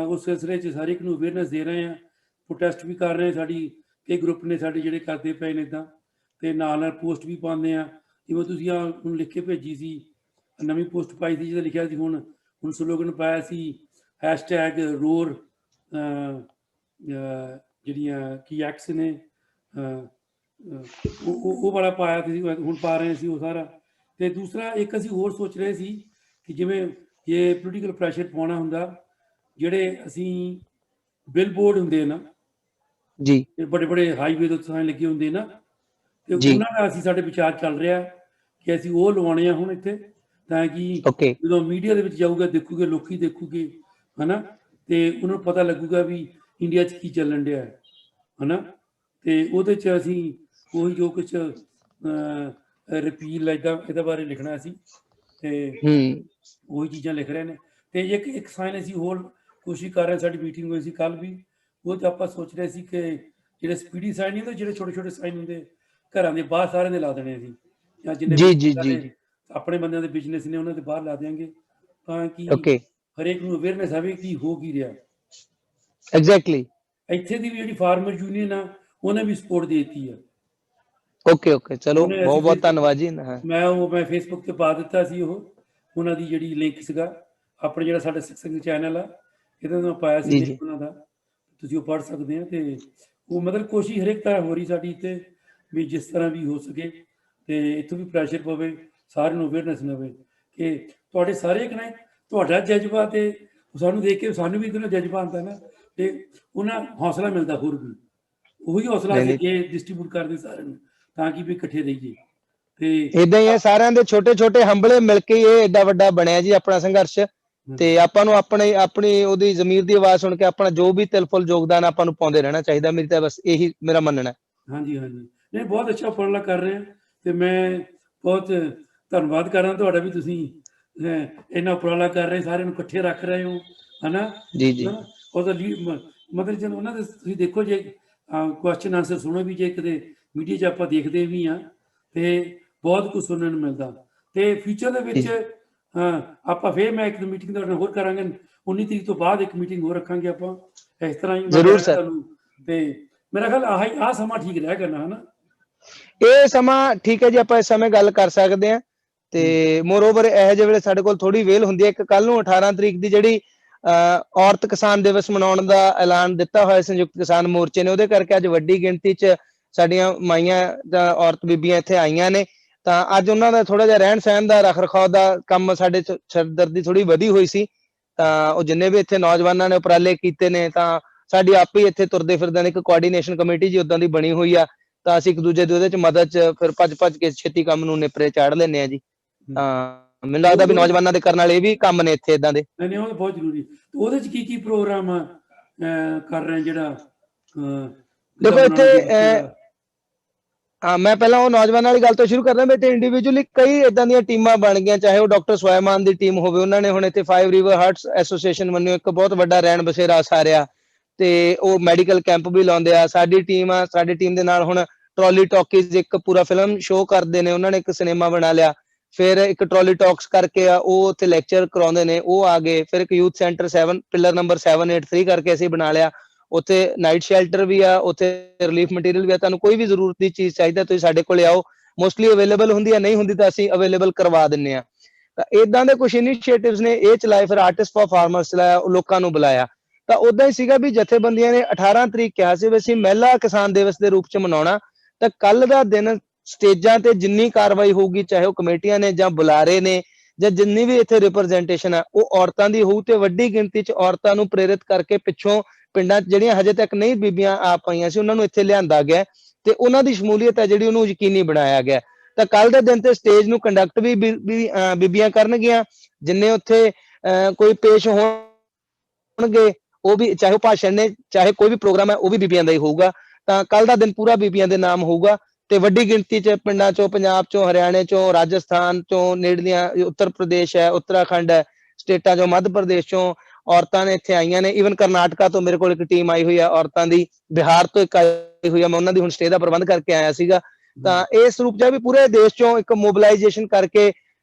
ਉਸ ਸਿਲਸਿਲੇ 'ਚ ਸਾਰੇ ਇੱਕ ਨੂੰ ਅਵੇਅਰਨੈਸ ਦੇ ਰਹੇ ਹਾਂ, ਪ੍ਰੋਟੈਸਟ ਵੀ ਕਰ ਰਹੇ ਹਾਂ। ਸਾਡੀ ਕਈ ਗਰੁੱਪ ਨੇ ਸਾਡੇ ਜਿਹੜੇ ਕਰਦੇ ਪਏ ਨੇ ਇੱਦਾਂ, ਤੇ ਨਾਲ ਨਾਲ ਪੋਸਟ ਵੀ ਪਾਉਂਦੇ ਆ। ਜਿਵੇਂ ਤੁਸੀਂ ਹੁਣ ਲਿਖ ਕੇ ਭੇਜੀ ਸੀ, ਨਵੀਂ ਪੋਸਟ ਪਾਈ ਸੀ ਜਿਹਦਾ ਲਿਖਿਆ ਸੀ ਹੁਣ ਸਲੋਗਨ ਪਾਇਆ ਸੀ #ROAR, ਜਿਹੜੀਆਂ ਕੀ ਐਕਸ ਨੇ ਉਹ ਵਾਲਾ ਪਾਇਆ ਸੀ, ਹੁਣ ਪਾ ਰਹੇ ਸੀ ਉਹ ਸਾਰਾ। ਤੇ ਦੂਸਰਾ ਇੱਕ ਅਸੀਂ ਹੋਰ ਸੋਚ ਰਹੇ ਸੀ ਕਿ ਜਿਵੇਂ ਜੇ ਪੋਲੀਟੀਕਲ ਪ੍ਰੈਸ਼ਰ ਪਾਉਣਾ ਹੁੰਦਾ, ਜਿਹੜੇ ਅਸੀਂ ਬਿਲ ਬੋਰਡ ਹੁੰਦੇ ਨਾ ਜੀ, ਬੜੇ ਬੜੇ ਹਾਈਵੇ ਦੇ ਉੱਤੇ ਲੱਗੇ ਹੁੰਦੇ ਨਾ, ਤੇ ਉਹਨਾਂ ਦਾ ਅਸੀਂ ਸਾਡੇ ਵਿਚਾਰ ਚੱਲ ਰਿਹਾ ਕਿ ਅਸੀਂ ਉਹ ਲਵਾਉਣੇ ਆ ਹੁਣ ਇੱਥੇ, ਤਾਂ ਕਿ ਜਦੋਂ ਮੀਡੀਆ ਦੇ ਵਿੱਚ ਜਾਊਗਾ ਦੇਖੂਗੇ, ਲੋਕੀ ਦੇਖੂਗੇ, ਹਨਾ, ਤੇ ਉਹਨਾਂ ਨੂੰ ਪਤਾ ਲੱਗੂਗਾ ਵੀ ਇੰਡੀਆ 'ਚ ਕੀ ਚੱਲਣ ਡਿਆ ਹੈ, ਹਨਾ। ਤੇ ਉਹਦੇ 'ਚ ਅਸੀਂ ਉਹੀ ਜੋ ਕੁਛ ਰਿਪੀਲ ਇਹਦਾ ਬਾਰੇ ਲਿਖਣਾ ਸੀ, ਤੇ ਉਹੀ ਚੀਜ਼ਾਂ ਲਿਖ ਰਹੇ ਨੇ। ਤੇ ਇੱਕ ਸਾਈਨ ਅਸੀਂ ਹੋਰ ਕੋਸ਼ਿਸ਼ ਕਰ ਰਹੇ, ਸਾਡੀ ਮੀਟਿੰਗ ਹੋਈ ਸੀ ਕੱਲ ਵੀ, ਉਹ 'ਚ ਆਪਾਂ ਸੋਚ ਰਹੇ ਸੀ ਕਿ ਜਿਹੜੇ ਸਪੀਡੀ ਸਾਈਨ ਨਹੀਂ ਹੁੰਦੇ, ਜਿਹੜੇ ਛੋਟੇ ਛੋਟੇ ਸਾਈਨ ਹੁੰਦੇ ਘਰਾਂ ਦੇ ਬਾਹਰ ਸਾਰਿਆਂ ਦੇ ਲਾ ਦੇਣੇ ਅਸੀਂ, ਜਾਂ ਜਿੰਨੇ ਆਪਣੇ ਬੰਦਿਆਂ ਦੇ ਬਿਜ਼ਨਸ ਨੇ ਉਹਨਾਂ ਦੇ ਬਾਹਰ ਲਾ ਦਿਆਂਗੇ, ਤਾਂ ਕਿ ਹਰੇਕ ਨੂੰ ਅਵੇਅਰਨੈਸ ਆਵੇ ਕਿ ਹੋ ਕੀ ਰਿਹਾ। ਐਗਜ਼ੈਕਟਲੀ। ਇੱਥੇ ਦੀ ਵੀ ਜਿਹੜੀ ਫਾਰਮਰ ਯੂਨੀਅਨ ਆ ਉਹਨੇ ਵੀ ਸਪੋਰਟ ਦੇ ਦਿੱਤੀ ਆ। ਓਕੇ, ਚਲੋ ਬਹੁਤ ਬਹੁਤ ਧੰਨਵਾਦ ਜੀ। ਮੈਂ ਫੇਸਬੁੱਕ ਤੇ ਪਾ ਦਿੱਤਾ ਸੀ ਉਹ ਉਹਨਾਂ ਦੀ ਜਿਹੜੀ ਲਿੰਕ ਸੀਗਾ, ਆਪਣੇ ਜਿਹੜਾ ਸਾਡਾ ਸਿੱਖ ਚੈਨਲ ਆ ਇਹਦਾ ਮੈਂ ਪਾਇਆ ਸੀ ਲਿੰਕ ਉਹਨਾਂ ਦਾ, ਤੁਸੀਂ ਉਹ ਪੜ੍ਹ ਸਕਦੇ ਆ। ਤੇ ਉਹ ਮਤਲਬ ਕੋਸ਼ਿਸ਼ ਹਰੇਕ ਤਰ੍ਹਾਂ ਹੋ ਰਹੀ ਸਾਡੀ ਇੱਥੇ ਵੀ ਜਿਸ ਤਰ੍ਹਾਂ ਵੀ ਹੋ ਸਕੇ, ਤੇ ਇੱਥੋਂ ਵੀ ਪ੍ਰੈਸ਼ਰ ਪਵੇ, ਸਾਰਿਆਂ ਨੂੰ ਅਵੇਅਰਨੈਸ ਮਿਲੇ ਕਿ ਤੁਹਾਡੇ ਸਾਰੇ ਇੱਕ ਨਾ ਤੁਹਾਡਾ ਜਜ਼ਬਾ, ਤੇ ਸਾਨੂੰ ਦੇਖ ਕੇ ਸਾਨੂੰ ਵੀ ਇਹਦੇ ਨਾਲ ਜਜ਼ਬਾ ਆਉਂਦਾ ਨਾ, ਤੇ ਉਹਨਾਂ ਹੌਸਲਾ ਮਿਲਦਾ। ਹੋਰ ਵੀ ਉਹੀ ਹੌਸਲਾ ਅਸੀਂ ਅੱਗੇ ਡਿਸਟਰੀਬਿਊਟ ਕਰਦੇ ਸਾਰਿਆਂ ਨੂੰ, ਤਾਂ ਕਿ ਵੀ ਇਕੱਠੇ ਰਹੀਏ। ਤੇ ਇਦਾਂ ਹੀ ਹੈ, ਸਾਰਿਆਂ ਦੇ ਛੋਟੇ ਛੋਟੇ ਹੰਬਲੇ ਮਿਲ ਕੇ ਇਹ ਏਡਾ ਵੱਡਾ ਬਣਿਆ ਜੀ ਆਪਣਾ ਸੰਘਰਸ਼। ਤੇ ਆਪਾਂ ਨੂੰ ਆਪਣੀ ਉਹਦੀ ਜ਼ਮੀਰ ਦੀ ਆਵਾਜ਼ ਸੁਣ ਕੇ ਆਪਣਾ ਜੋ ਵੀ ਤਿਲਫੁਲ ਯੋਗਦਾਨ ਆਪਾਂ ਨੂੰ ਪਾਉਂਦੇ ਰਹਿਣਾ ਚਾਹੀਦਾ। ਮੇਰੀ ਤਾਂ ਬਸ ਇਹੀ ਮੇਰਾ ਮੰਨਣਾ। ਹਾਂਜੀ, ਨਹੀਂ, ਬਹੁਤ ਅੱਛਾ ਉਪਰਾਲਾ ਕਰ ਰਹੇ, ਤੇ ਮੈਂ ਬਹੁਤ ਧੰਨਵਾਦ ਕਰਾਂ ਤੁਹਾਡਾ ਵੀ, ਤੁਸੀਂ ਇੰਨਾ ਉਪਰਾਲਾ ਕਰ ਰਹੇ, ਸਾਰਿਆਂ ਨੂੰ ਇਕੱਠੇ ਰੱਖ ਰਹੇ ਹੋ, ਹਨਾ ਜੀ। ਉਹਦਾ ਮਤਲਬ ਜਦੋਂ ਉਹਨਾਂ ਦੇ ਤੁਸੀਂ ਦੇਖੋ, ਜੇ ਕੁਐਸਚਨ ਆਨਸਰ ਸੁਣੋ ਵੀ, ਜੇ ਕਿਤੇ ਮੀਡੀਆ 'ਚ ਆਪਾਂ ਦੇਖਦੇ ਵੀ ਹਾਂ, ਤੇ ਬਹੁਤ ਕੁਝ ਸੁਣਨ ਨੂੰ ਮਿਲਦਾ। ਤੇ ਫਿਊਚਰ ਦੇ ਵਿੱਚ ਆਪਾਂ ਫਿਰ ਮੈਂ ਇੱਕ ਮੀਟਿੰਗ ਤੁਹਾਡੇ ਨਾਲ ਹੋਰ ਕਰਾਂਗੇ, 19 ਤਰੀਕ ਤੋਂ ਬਾਅਦ ਇੱਕ ਮੀਟਿੰਗ ਹੋਰ ਰੱਖਾਂਗੇ ਆਪਾਂ, ਇਸ ਤਰ੍ਹਾਂ ਹੀ। ਜ਼ਰੂਰ ਸਰ। ਤੇ ਮੇਰਾ ਖਿਆਲ ਆਹ ਸਮਾਂ ਠੀਕ ਰਿਹਾ ਕਰਨਾ, ਹਨਾ। ਇਹ ਸਮਾਂ ਠੀਕ ਹੈ ਜੀ, ਆਪਾਂ ਇਸ ਸਮੇਂ ਗੱਲ ਕਰ ਸਕਦੇ ਹਾਂ। ਤੇ ਮੋਰਓਵਰ ਇਹੋ ਜਿਹੇ ਵੇਲੇ ਸਾਡੇ ਕੋਲ ਥੋੜੀ ਵੇਲ ਹੁੰਦੀ ਹੈ। ਇੱਕ ਕੱਲ ਨੂੰ 18 ਤਰੀਕ ਦੀ ਜਿਹੜੀ ਔਰਤ ਕਿਸਾਨ ਦਿਵਸ ਮਨਾਉਣ ਦਾ ਐਲਾਨ ਦਿੱਤਾ ਹੋਇਆ ਸੰਯੁਕਤ ਕਿਸਾਨ ਮੋਰਚੇ ਨੇ, ਉਹਦੇ ਕਰਕੇ ਅੱਜ ਵੱਡੀ ਗਿਣਤੀ 'ਚ ਸਾਡੀਆਂ ਮਾਈਆਂ ਜਾਂ ਔਰਤ ਬੀਬੀਆਂ ਇੱਥੇ ਆਈਆਂ ਨੇ। ਤਾਂ ਅੱਜ ਉਹਨਾਂ ਦਾ ਥੋੜਾ ਜਿਹਾ ਰਹਿਣ ਸਹਿਣ ਦਾ ਰੱਖ ਰਖਾਵ ਦਾ ਕੰਮ ਸਾਡੇ ਸਿਰਦਰਦੀ ਥੋੜੀ ਵਧੀ ਹੋਈ ਸੀ। ਤਾਂ ਉਹ ਜਿੰਨੇ ਵੀ ਇੱਥੇ ਨੌਜਵਾਨਾਂ ਨੇ ਉਪਰਾਲੇ ਕੀਤੇ ਨੇ, ਤਾਂ ਸਾਡੀ ਆਪ ਹੀ ਇੱਥੇ ਤੁਰਦੇ ਫਿਰਦੇ ਨੇ ਇੱਕ ਕੋਆਰਡੀਨੇਸ਼ਨ ਕਮੇਟੀ ਜੀ ਉਦਾਂ ਦੀ ਬਣੀ ਹੋਈ ਆ। ਤਾਂ ਅਸੀਂ ਇੱਕ ਦੂਜੇ ਦੀ ਉਹਦੇ 'ਚ ਮਦਦ 'ਚ ਫਿਰ ਭੱਜ ਕੇ ਛੇਤੀ ਕੰਮ ਨੂੰ ਨਿਪਰੇ ਚਾੜ ਲੈਂਦੇ ਆ ਜੀ। ਤਾਂ ਮੈਨੂੰ ਲੱਗਦਾ ਵੀ ਨੌਜਵਾਨਾਂ ਦੇ ਕਰਨ ਵਾਲੇ ਇਹ ਵੀ ਕੰਮ ਨੇ ਇੱਥੇ ਇਦਾਂ ਦੇ। ਨਹੀਂ, ਉਹ ਤਾਂ ਬਹੁਤ ਜ਼ਰੂਰੀ। ਉਹਦੇ 'ਚ ਕੀ ਪ੍ਰੋਗਰਾਮ ਕਰ ਰਹੇ ਜਿਹੜਾ ਦੇਖੋ ਇੱਥੇ ਮੈਂ ਪਹਿਲਾਂ ਉਹ ਨੌਜਵਾਨਾਂ ਵਾਲੀ ਗੱਲ ਤੋਂ ਸ਼ੁਰੂ ਕਰਦਾ ਵੀ ਇੱਥੇ ਇੰਡੀਵਿਜੂਅਲੀ ਕਈ ਇਦਾਂ ਦੀਆਂ ਟੀਮਾਂ ਬਣ ਗਈਆਂ, ਚਾਹੇ ਉਹ ਡਾਕਟਰ ਸਵੈਮਾਨ ਦੀ ਟੀਮ ਹੋਵੇ, ਉਹਨਾਂ ਨੇ ਹੁਣ ਇੱਥੇ 5 ਰਿਵਰ ਹਾਰਟਸ ਐਸੋਸੀਏਸ਼ਨ ਵੱਲੋਂ ਇੱਕ ਬਹੁਤ ਵੱਡਾ ਰਹਿਣ ਬਸੇਰਾ ਸਾਰਿਆ ਤੇ ਉਹ ਮੈਡੀਕਲ ਕੈਂਪ ਵੀ ਲਾਉਂਦੇ ਆ। ਸਾਡੀ ਟੀਮ ਆ, ਸਾਡੀ ਟੀਮ ਦੇ ਨਾਲ ਹੁਣ ਟਰਾਲੀ ਟਾਕੀਜ਼ ਇੱਕ ਪੂਰਾ ਫਿਲਮ ਸ਼ੋਅ ਕਰਦੇ ਨੇ, ਉਹਨਾਂ ਨੇ ਇੱਕ ਸਿਨੇਮਾ ਬਣਾ ਲਿਆ। ਫਿਰ ਇੱਕ ਟਰਾਲੀ ਟਾਕਸ ਕਰਕੇ ਆ, ਉਹ ਉੱਥੇ ਲੈਕਚਰ ਕਰਾਉਂਦੇ ਨੇ, ਉਹ ਆ ਗਏ। ਫਿਰ ਇੱਕ ਯੂਥ ਸੈਂਟਰ 7 ਪਿਲਰ ਨੰਬਰ 783 ਕਰਕੇ ਅਸੀਂ ਬਣਾ ਲਿਆ, ਉੱਥੇ ਨਾਈਟ ਸ਼ੈਲਟਰ ਵੀ ਆ, ਉੱਥੇ ਰਿਲੀਫ ਮਟੀਰੀਅਲ ਵੀ ਆ। ਤੁਹਾਨੂੰ ਕੋਈ ਵੀ ਜ਼ਰੂਰਤ ਦੀ ਚੀਜ਼ ਚਾਹੀਦਾ ਤੁਸੀਂ ਸਾਡੇ ਕੋਲੇ ਆਓ, ਮੋਸਟਲੀ ਅਵੇਲੇਬਲ ਹੁੰਦੀ ਹੈ, ਨਹੀਂ ਹੁੰਦੀ ਤਾਂ ਅਸੀਂ ਅਵੇਲੇਬਲ ਕਰਵਾ ਦਿੰਨੇ ਆ। ਤਾਂ ਇਦਾਂ ਦੇ ਕੁਝ ਇਨੀਸ਼ੀਏਟਿਵਸ ਨੇ ਇਹ ਚਲਾਏ। ਫਿਰ ਆਰਟਿਸਟ ਫॉर ਫਾਰਮਰਸ ਚਲਾਇਆ, ਲੋਕਾਂ ਨੂੰ ਬੁਲਾਇਆ। ਤਾਂ ਉਦਾਂ ਹੀ ਸੀਗਾ ਵੀ ਜਥੇਬੰਦੀਆਂ ਨੇ 18 ਤਰੀਕ ਕਿਹਾ ਸੀ ਵੀ ਅਸੀਂ ਮਹਿਲਾ ਕਿਸਾਨ ਦਿਵਸ ਦੇ ਰੂਪ 'ਚ ਮਨਾਉਣਾ। ਤਾਂ ਕੱਲ ਦਾ ਦਿਨ ਸਟੇਜਾਂ ਤੇ ਜਿੰਨੀ ਕਾਰਵਾਈ ਹੋਊਗੀ, ਚਾਹੇ ਉਹ ਕਮੇਟੀਆਂ ਨੇ ਜਾਂ ਬੁਲਾਰੇ ਨੇ ਜਾਂ ਜਿੰਨੀ ਵੀ ਇੱਥੇ ਰਿਪਰੈਜ਼ੈਂਟੇਸ਼ਨ ਆ, ਉਹ ਔਰਤਾਂ ਦੀ ਹੋਊ। ਤੇ ਵੱਡੀ ਗਿਣਤੀ 'ਚ ਔਰਤਾਂ ਨੂੰ ਪ੍ਰੇਰਿਤ ਕਰਕੇ ਪਿੱਛੋਂ ਪਿੰਡਾਂ 'ਚ ਜਿਹੜੀਆਂ ਹਜੇ ਤੱਕ ਨਹੀਂ ਬੀਬੀਆਂ ਆ ਪਾਈਆਂ ਸੀ, ਉਹਨਾਂ ਨੂੰ ਇੱਥੇ ਲਿਆਂਦਾ ਗਿਆ ਤੇ ਉਹਨਾਂ ਦੀ ਸ਼ਮੂਲੀਅਤ ਹੈ ਜਿਹੜੀ ਉਹਨੂੰ ਯਕੀਨੀ ਬਣਾਇਆ ਗਿਆ। ਤਾਂ ਕੱਲ ਦੇ ਦਿਨ ਤੇ ਸਟੇਜ ਨੂੰ ਕੰਡਕਟ ਵੀ ਬੀਬੀਆਂ ਕਰਨਗੀਆਂ। ਜਿੰਨੇ ਉੱਥੇ ਕੋਈ ਪੇਸ਼ ਹੋਣਗੇ ਉਹ ਵੀ, ਚਾਹੇ ਉਹ ਭਾਸ਼ਣ ਨੇ ਚਾਹੇ ਕੋਈ ਵੀ ਪ੍ਰੋਗਰਾਮ ਹੈ, ਉਹ ਵੀ ਬੀਬੀਆਂ ਦਾ ਹੀ ਹੋਊਗਾ। ਤਾਂ ਕੱਲ ਦਾ ਦਿਨ ਪੂਰਾ ਬੀਬੀਆਂ ਦੇ ਨਾਮ ਹੋਊਗਾ। ਤੇ ਵੱਡੀ ਗਿਣਤੀ 'ਚ ਪਿੰਡਾਂ 'ਚੋਂ, ਪੰਜਾਬ 'ਚੋਂ, ਹਰਿਆਣੇ 'ਚੋਂ, ਰਾਜਸਥਾਨ 'ਚੋਂ, ਨੇੜਲੀਆਂ ਉੱਤਰ ਪ੍ਰਦੇਸ਼ ਹੈ, ਉੱਤਰਾਖੰਡ ਹੈ, ਸਟੇਟਾਂ 'ਚੋਂ, ਮੱਧ ਪ੍ਰਦੇਸ਼ 'ਚੋਂ ਔਰਤਾਂ ਨੇ ਇੱਥੇ ਆਈਆਂ ਨੇ। ਈਵਨ ਕਰਨਾਟਕਾ ਤੋਂ ਮੇਰੇ ਕੋਲ ਇੱਕ ਟੀਮ ਆਈ ਹੋਈ ਆ ਔਰਤਾਂ ਦੀ, ਬਿਹਾਰ ਤੋਂ ਇੱਕ ਆਈ ਹੋਈ ਆ। ਮੈਂ ਉਹਨਾਂ ਦੀ ਹੁਣ ਸਟੇ ਦਾ ਪ੍ਰਬੰਧ ਕਰਕੇ ਆਇਆ ਸੀਗਾ। ਤਾਂ ਇਸ ਰੂਪ 'ਚ ਵੀ ਪੂਰੇ ਦੇਸ਼ 'ਚੋਂ ਇੱਕ ਮੋਬਿਲਾਈਜੇਸ਼ਨ ਕਰਕੇ